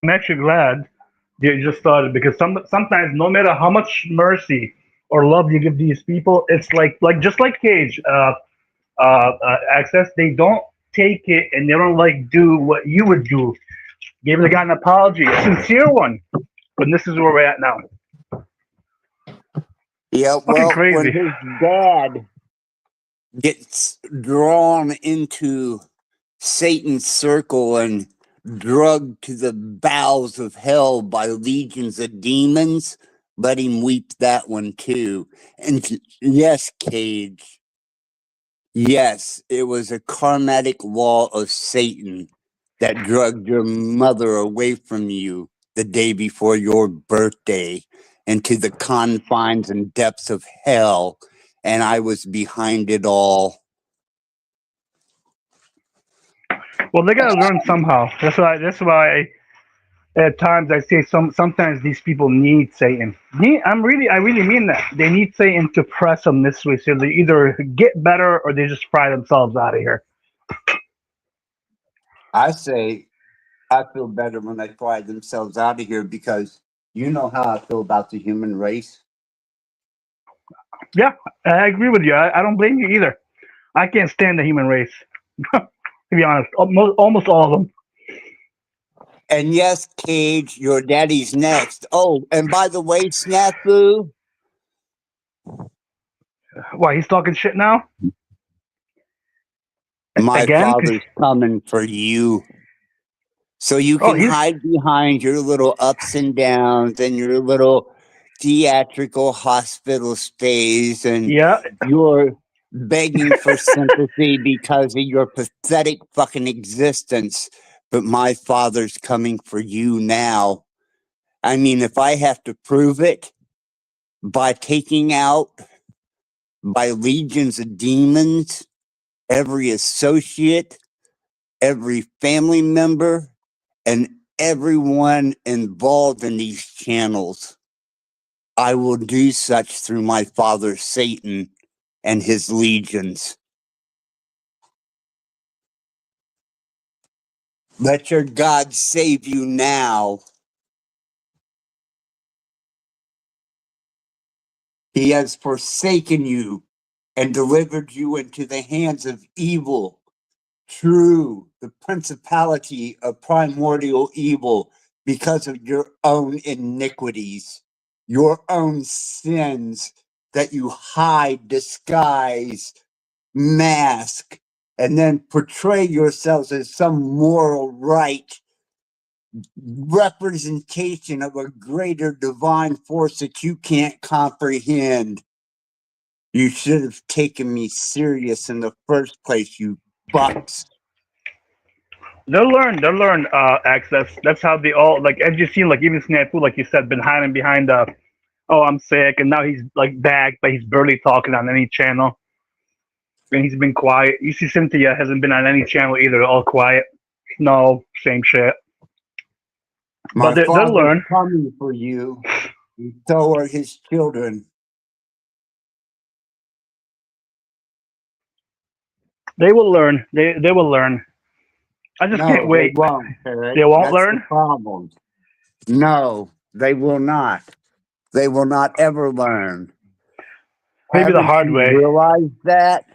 I'm actually glad you just started because sometimes no matter how much mercy or love you give these people, it's like just like Cage access, they don't take it and they don't like do what you would do. Gave the guy an apology, a sincere one. But this is where we're at now. Yeah, Fucking well, when crazy. his dad gets drawn into Satan's circle and drugged to the bowels of hell by legions of demons, let him weep that one too. And yes, Cage, yes, it was a karmatic law of Satan that drugged your mother away from you the day before your birthday into the confines and depths of hell. And I was behind it all. Well, they gotta learn somehow. That's why at times I say sometimes these people need Satan. I really mean that. They need Satan to press them this way, so they either get better or they just fry themselves out of here. I say I feel better when they fly themselves out of here because you know how I feel about the human race. Yeah, I agree with you. I don't blame you either. I can't stand the human race. To be honest, almost all of them. And yes, Cage, your daddy's next. Oh, and by the way, Snafu, Why he's talking shit now My again? father's coming for you. So you Oh, can he's hide behind your little ups and downs and your little theatrical hospital stays and yeah. your begging for sympathy because of your pathetic fucking existence. But my father's coming for you now. I mean, if I have to prove it by taking out by legions of demons every associate, every family member, and everyone involved in these channels, I will do such through my father Satan and his legions. Let your God save you now. He has forsaken you and delivered you into the hands of evil. True, the principality of primordial evil because of your own iniquities, your own sins that you hide, disguise, mask, and then portray yourselves as some moral right representation of a greater divine force that you can't comprehend. You should have taken me serious in the first place, you fucks. They'll learn. They'll learn. X. That's how they all like. As you've seen, like even Snafu, like you said, been hiding behind the. Oh, I'm sick, and now he's like back, but he's barely talking on any channel, and he's been quiet. You see, Cynthia hasn't been on any channel either. All quiet. No, same shit. But My they'll father's learn. coming for you, and so are his children. They will learn. They will learn. I just can't No, they wait. won't, Eric. They won't That's the learn. problem. No, they will not. They will not ever learn. Maybe the Haven't hard you way. realized that?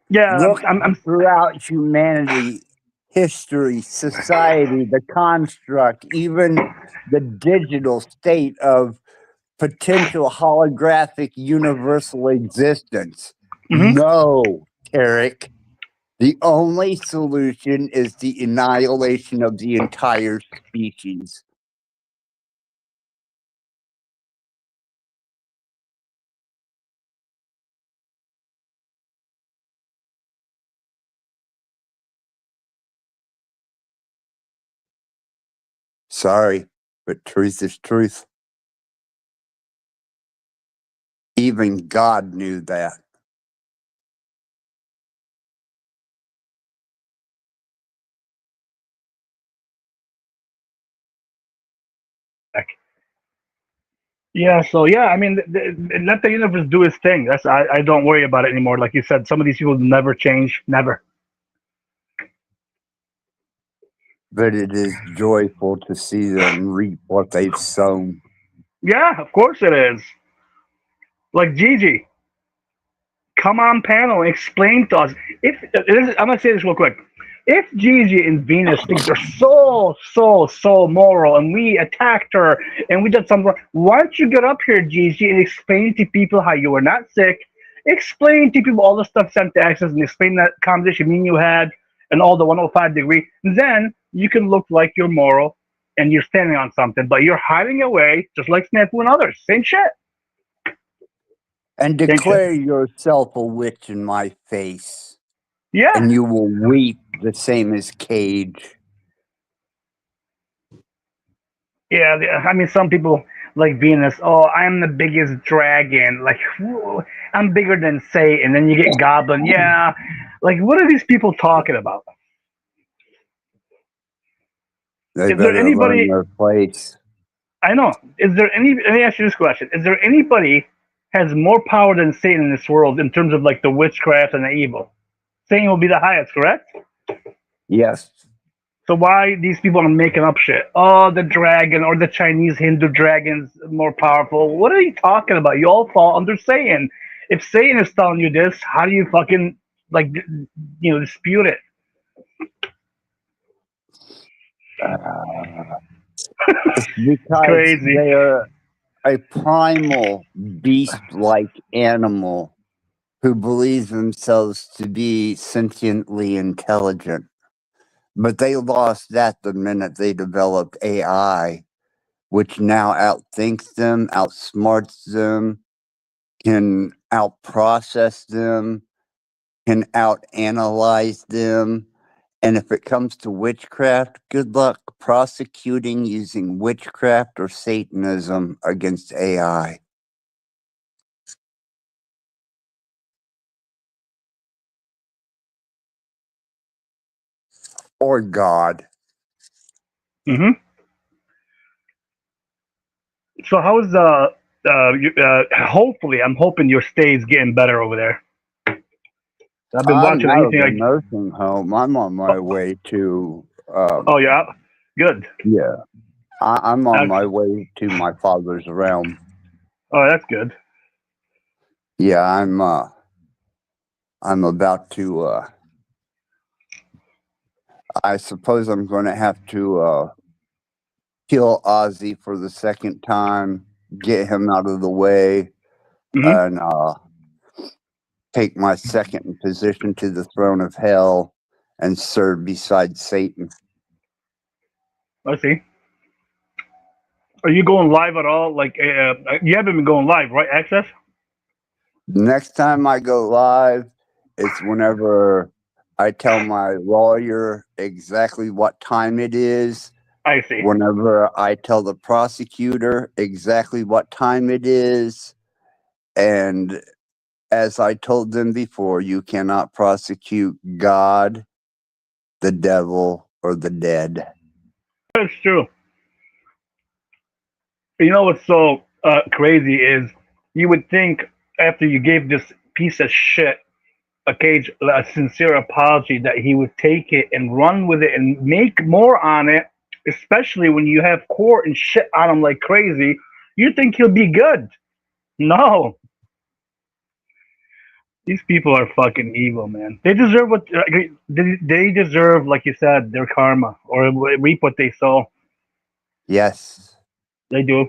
Yeah, Look I'm throughout humanity, history, society, the construct, even the digital state of potential holographic universal existence. mhm. No, Eric. The only solution is the annihilation of the entire species. Sorry, but truth is truth. Even God knew that. Yeah, so yeah, I mean, let the universe do its thing. I don't worry about it anymore. Like you said, some of these people never change, never. But it is joyful to see them reap what they've sown. Yeah, of course it is. Like Gigi, come on panel and explain to us. I'm gonna say this real quick. If Gigi and Venus think they're so moral, and we attacked her and we did something wrong, why don't you get up here, Gigi, and explain to people how you were not sick? Explain to people all the stuff sent to Access and explain that conversation me and you had and all the 105 degree. Then you can look like you're moral and you're standing on something, but you're hiding away just like Snafu and others. Same shit. And Same shit. declare yourself a witch in my face, Yeah. and you will weep the same as Cage. Yeah, I mean, some people like Venus. Oh, I'm the biggest dragon. Like, whoa, I'm bigger than Satan. Then you get Goblin. Yeah, like, what are these people talking about? They Is there better learn anybody? their place. I know. Is there any? Let me ask you this question: Is there anybody has more power than Satan in this world in terms of like the witchcraft and the evil? Satan will be the highest, correct? Yes. So why these people are making up shit? Oh, the dragon or the Chinese Hindu dragon's more powerful. What are you talking about? You all fall under Satan. If Satan is telling you this, how do you fucking like dispute it? Uh, it's It's because crazy. they're a primal beast like animal who believe themselves to be sentiently intelligent. But they lost that the minute they developed AI, which now outthinks them, outsmarts them, can outprocess them, can outanalyze them. And if it comes to witchcraft, good luck prosecuting using witchcraft or Satanism against AI or God. Hmm. So how's hopefully, I'm hoping your stay is getting better over there. I've been I'm watching out of anything the like. nursing home. I'm on Oh, my way to, oh yeah, good. yeah, I'm on my Excellent. way to my father's realm. Oh, that's good. Yeah, I'm about to, I suppose I'm going to have to, kill Ozzy for the second time, get him out of the way, Hmm. and, take my second position to the throne of hell and serve beside Satan. Let's see. Are you going live at all? Like, you haven't been going live, right? Access. Next time I go live, it's whenever I tell my lawyer exactly what time it is, I see. whenever I tell the prosecutor exactly what time it is, and as I told them before, you cannot prosecute God, the devil, or the dead. That's true. You know what's so crazy is you would think after you gave this piece of shit a sincere apology that he would take it and run with it and make more on it, especially when you have court and shit on him like crazy. You think he'll be good? No, these people are fucking evil, man. They deserve what they deserve, like you said, their karma or reap what they sow. Yes. They do.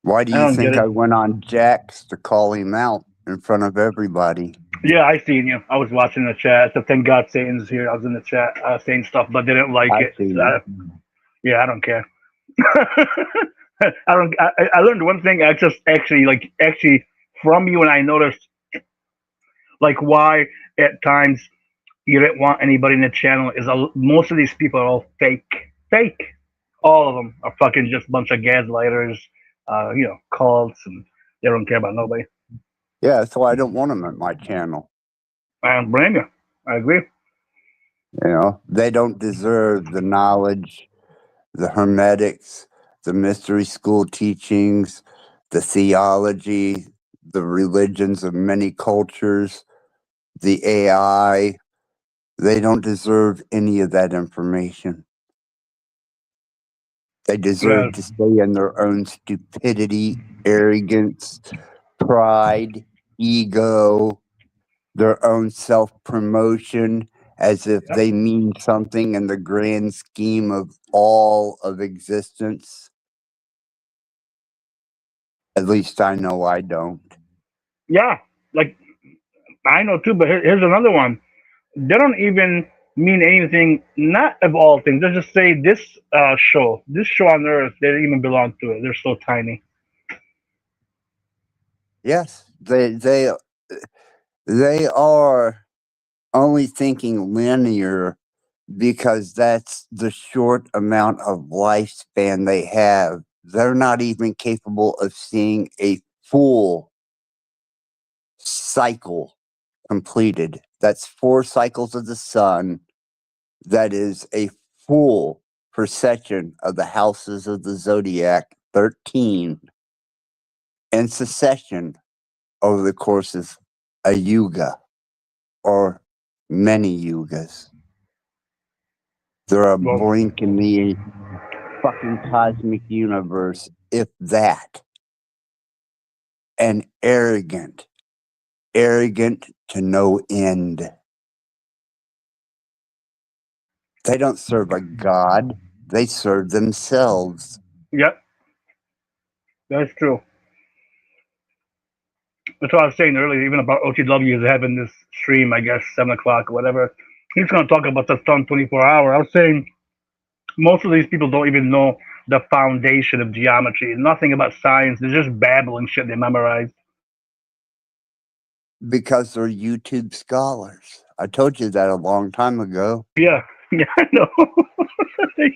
Why do I you don't get think it. I went on Jax to call him out in front of everybody? Yeah, I seen you. I was watching the chat. So thank God Satan's here. I was in the chat saying stuff, but didn't like I it. So seen yeah, I don't care. I don't. I learned one thing. I just actually from you, and I noticed like why at times you didn't want anybody in the channel is most of these people are all fake, fake. All of them are fucking just a bunch of gaslighters, cults, and they don't care about nobody. Yeah, that's why I don't want him at my channel. I don't blame you. I agree. You know, they don't deserve the knowledge, the hermetics, the mystery school teachings, the theology, the religions of many cultures, the AI. They don't deserve any of that information. They Yeah, deserve to stay in their own stupidity, arrogance, pride, ego, their own self promotion as if yep. they mean something in the grand scheme of all of existence. At least I know I don't. Yeah. Like I know too, but here's another one. They don't even mean anything. Not of all things. Let's just say this show on Earth, they don't even belong to it. They're so tiny. Yes, they are only thinking linear because that's the short amount of lifespan they have. They're not even capable of seeing a full cycle completed. That's 4 cycles of the sun. That is a full procession of the houses of the zodiac, 13, in succession over the course of a yuga or many yugas. They're a Well, blink in the fucking cosmic universe, if that. And arrogant, arrogant to no end. They don't serve a god, they serve themselves. yep, that's true. That's what I was saying earlier, even about OTW is having this stream, I guess, 7 o'clock or whatever. He's going to talk about the sun 24 hour. I was saying most of these people don't even know the foundation of geometry, nothing about science. They're just babbling shit they memorize. because they're YouTube scholars. I told you that a long time ago. Yeah, yeah, I know.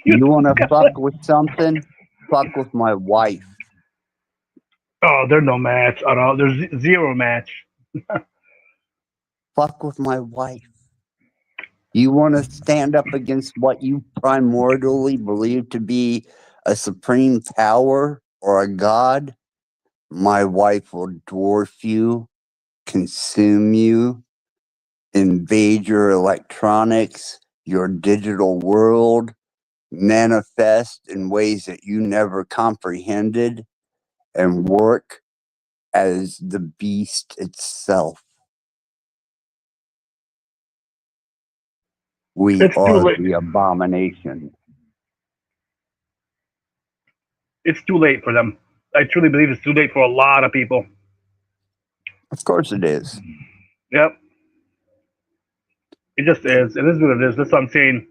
You want to fuck with something? Fuck with my wife. Oh, they're no match at all. There's zero match. Fuck with my wife. You want to stand up against what you primordially believe to be a supreme power or a god? My wife will dwarf you, consume you, invade your electronics, your digital world, manifest in ways that you never comprehended, and work as the beast itself. We It's too are late. the abomination. It's too late for them. I truly believe it's too late for a lot of people. Of course it is. Yep, it just is. It is what it is. That's what I'm saying.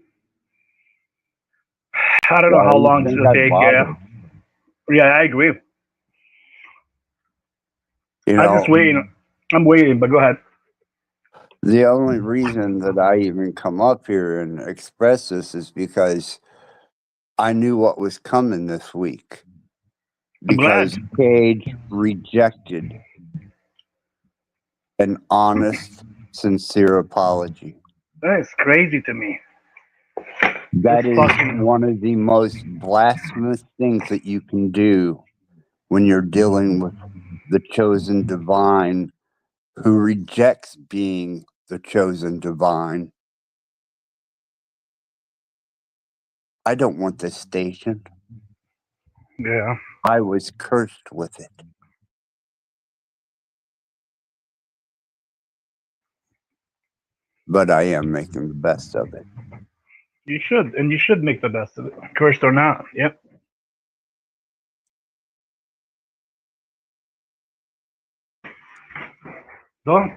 I don't know Why how do you long it's think gonna I take. Yeah, bother? yeah, I agree. You I'm just know, waiting. I'm waiting, but go ahead. the only reason that I even come up here and express this is because I knew what was coming this week. I'm glad. Because Cage rejected an honest, sincere apology. That is crazy to me. It's That is fucking. one of the most blasphemous things that you can do when you're dealing with the chosen divine who rejects being the chosen divine. I don't want this station. Yeah. I was cursed with it. But I am making the best of it. You should, and you should make the best of it, cursed or not. Yep. Well,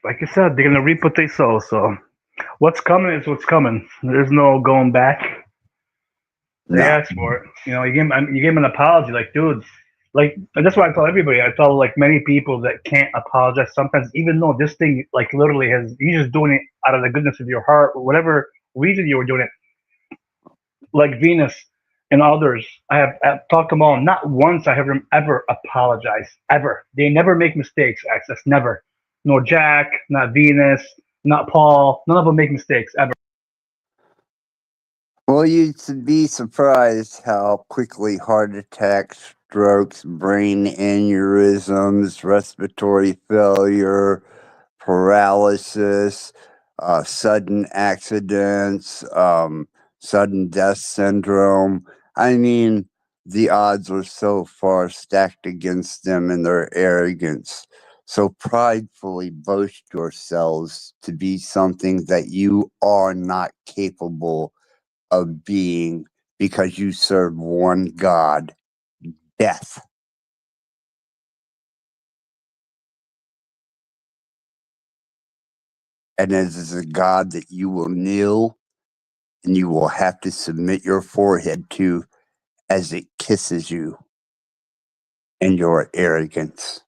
like I said, they're gonna reap what they sow. So what's coming is what's coming. There's no going back. They No. asked for it. You gave him an apology, like, dude. Like, and that's why I tell everybody. I tell like many people that can't apologize sometimes, even though this thing, like, literally has. You're just doing it out of the goodness of your heart, or whatever reason you were doing it. Like Venus and others, I've talked to them all. Not once I have them ever apologize. Ever. They never make mistakes, Access. Never. Nor Jack, not Venus, not Paul. None of them make mistakes, ever. Well, you'd be surprised how quickly heart attacks, strokes, brain aneurysms, respiratory failure, paralysis, sudden accidents, sudden death syndrome. I mean, the odds are so far stacked against them in their arrogance. So pridefully boast yourselves to be something that you are not capable of being because you serve one God, death. And it is a God that you will kneel and you will have to submit your forehead to as it kisses you in your arrogance.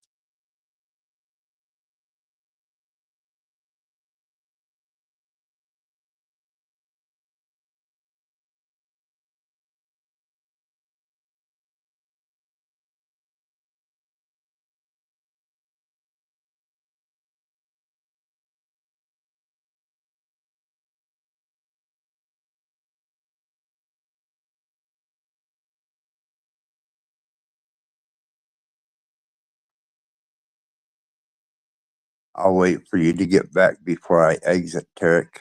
I'll wait for you to get back before I exit, Tarek.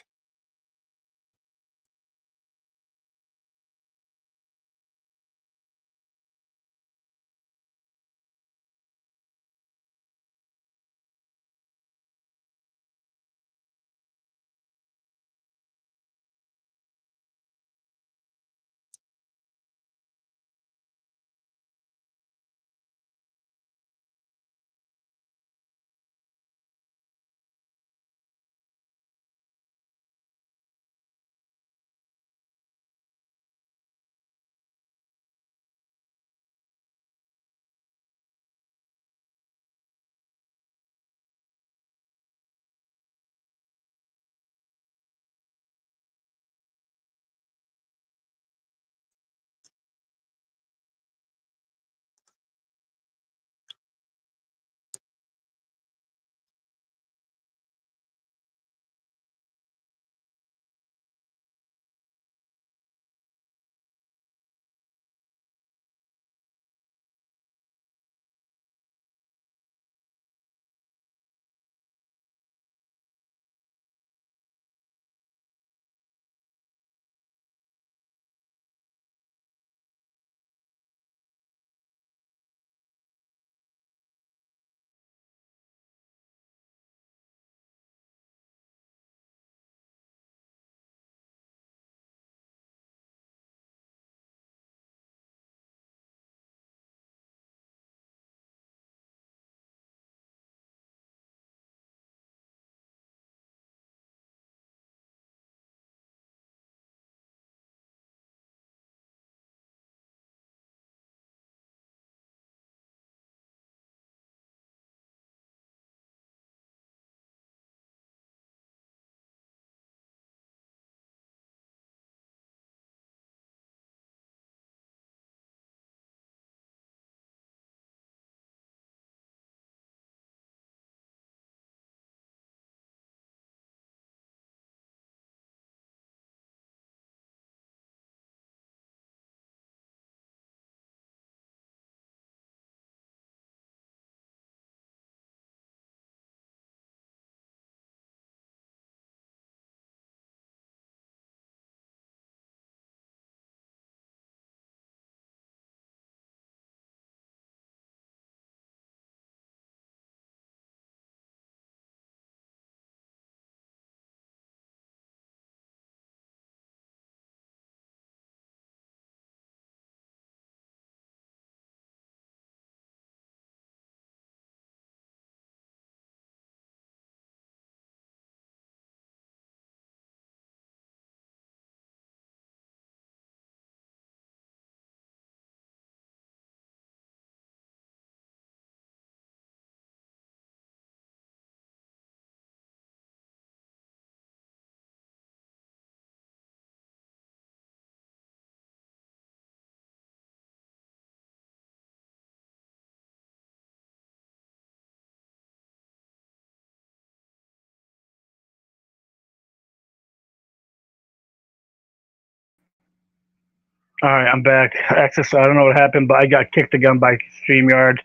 All right, I'm back. Access. I don't know what happened, but I got kicked again by Streamyard.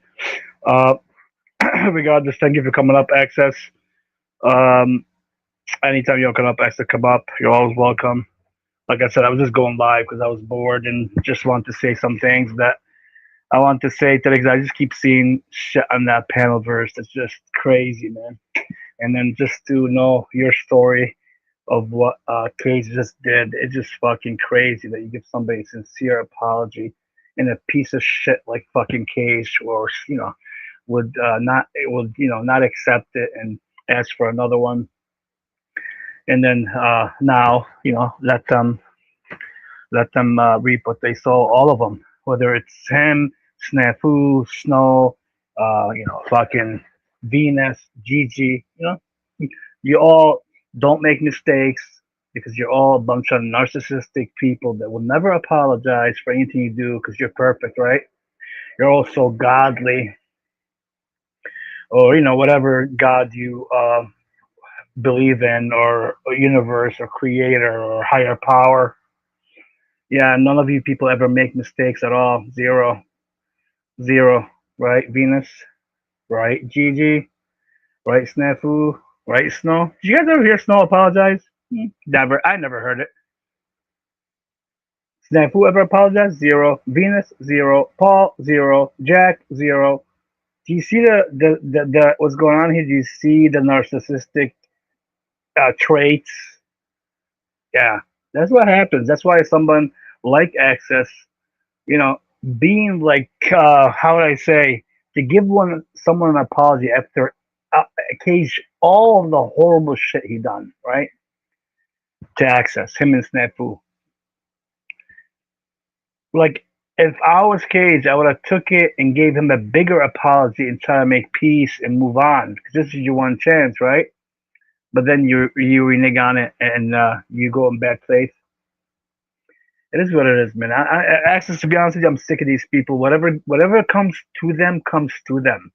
Uh, regardless, thank you for coming up, Access. Um, anytime you come up, Access, come up. You're always welcome. Like I said, I was just going live because I was bored and just wanted to say some things that I want to say today because I just keep seeing shit on that panel verse that's just crazy, man. And then just to know your story of what Cage just did. It's just fucking crazy that you give somebody a sincere apology and a piece of shit like fucking Cage or would not it would not accept it and ask for another one and then now let them reap what they sow, all of them, whether it's him, Snafu, Snow, fucking Venus, Gigi, you all don't make mistakes because you're all a bunch of narcissistic people that will never apologize for anything you do because you're perfect, right? You're all so godly, or whatever God you believe in, or universe, or creator, or higher power. Yeah, none of you people ever make mistakes at all. Zero, zero, right? Venus, right? Gigi, right? Snafu, right? Snow. Did you guys ever hear Snow apologize? Never. I never heard it. Snafu ever apologize? Zero. Venus, zero. Paul, zero. Jack, zero. Do you see the what's going on here? Do you see the narcissistic traits? Yeah, that's what happens. That's why someone like Access, you know, being like, how would I say, to give someone an apology after Cage all of the horrible shit he done, right? To Access him and Snafu. Like, if I was Cage, I would have took it and gave him a bigger apology and try to make peace and move on. Because this is your one chance, right? But then you renege on it and you go in bad faith. It is what it is, man. Access, to be honest with you, I'm sick of these people. Whatever comes to them comes to them.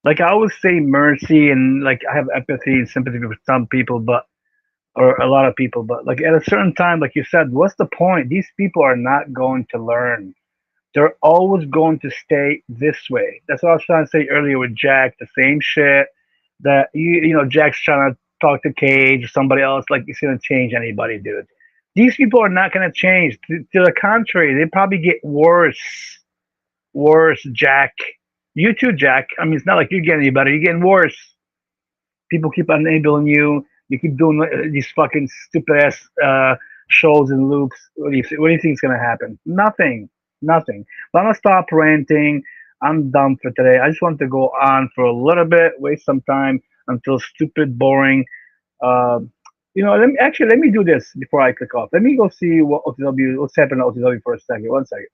Like I always say, mercy and like I have empathy and sympathy for some people, but or a lot of people, but like at a certain time, like you said, what's the point? These people are not going to learn. They're always going to stay this way. That's what I was trying to say earlier with Jack. The same shit that Jack's trying to talk to Cage or somebody else. Like it's gonna change anybody, dude. These people are not gonna change. To the contrary, they probably get worse. Worse, Jack. You too, Jack. I mean, it's not like you're getting any better. You're getting worse. People keep enabling you. You keep doing these fucking stupid ass shows and loops. What do you think is gonna happen? Nothing. Nothing. But I'm gonna stop ranting. I'm done for today. I just want to go on for a little bit, waste some time until stupid, boring. Uh, let me do this before I click off. Let me go see what's happening to OTW for a second. One second.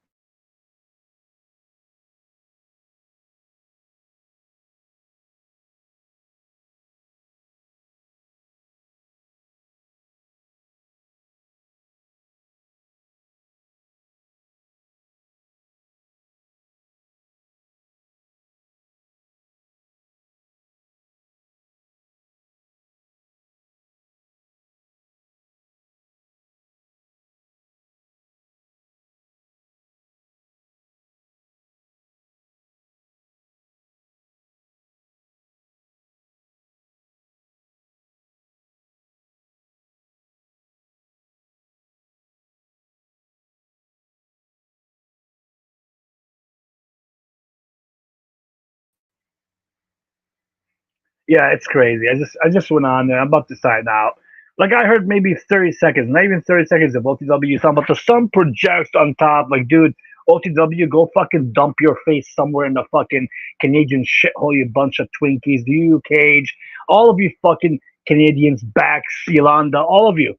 Yeah, it's crazy. I just went on there. I'm about to sign out. Like I heard maybe 30 seconds, not even 30 seconds of OTW talking about the sun projects on top. Like, dude, OTW, go fucking dump your face somewhere in the fucking Canadian shithole, you bunch of Twinkies. You, Cage, all of you fucking Canadians, Bax, Yolanda, all of you.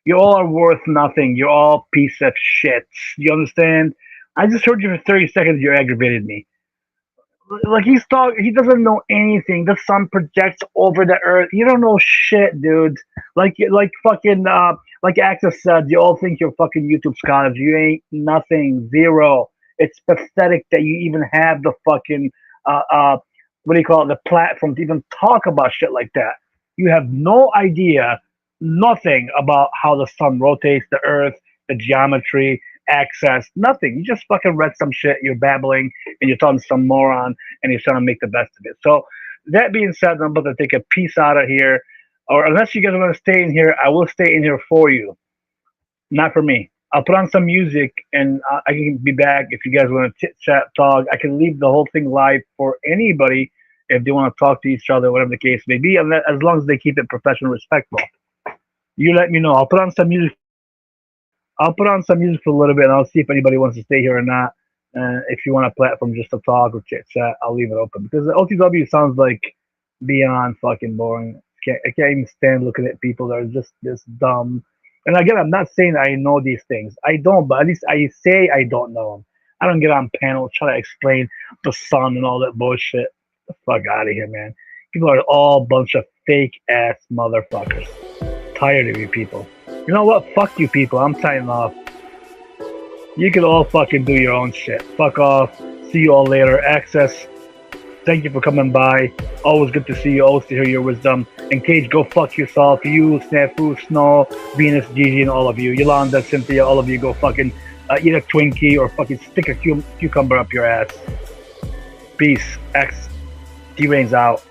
You all are worth nothing. You're all piece of shit. You understand? I just heard you for 30 seconds. You aggravated me. Like he doesn't know anything. The sun projects over the earth. You don't know shit, dude. Like fucking like Access said, you all think you're fucking YouTube scholars. You ain't nothing. Zero. It's pathetic that you even have the fucking uh uh what do you call it, the platform to even talk about shit like that. You have no idea, nothing about how the sun rotates the earth, the geometry, access, nothing. You just fucking read some shit, you're babbling, and you're talking to some moron, and you're trying to make the best of it. So, that being said, I'm about to take a piece out of here. Or unless you guys want to stay in here, I will stay in here for you. Not for me. I'll put on some music and I can be back if you guys want to chit chat, talk. I can leave the whole thing live for anybody if they want to talk to each other, whatever the case may be, as long as they keep it professional, respectful. You let me know. I'll put on some music for a little bit. I'll put on some music for a little bit, and I'll see if anybody wants to stay here or not. If you want a platform just to talk or chit chat, I'll leave it open because the OTW sounds like beyond fucking boring. I can't even stand looking at people that are just this dumb. And again, I'm not saying I know these things. I don't, but at least I say I don't know them. I don't get on panels trying to explain the sun and all that bullshit. Get the fuck out of here, man. People are all a bunch of fake ass motherfuckers. Tired of you people. You know what? Fuck you people. I'm signing off. You can all fucking do your own shit. Fuck off. See you all later. Access. Thank you for coming by. Always good to see you. Always to hear your wisdom. And Cage, go fuck yourself. You, Snafu, Snow, Venus, Gigi, and all of you. Yolanda, Cynthia, all of you go fucking eat a Twinkie or fucking stick a cucumber up your ass. Peace. X. T-Rain's out.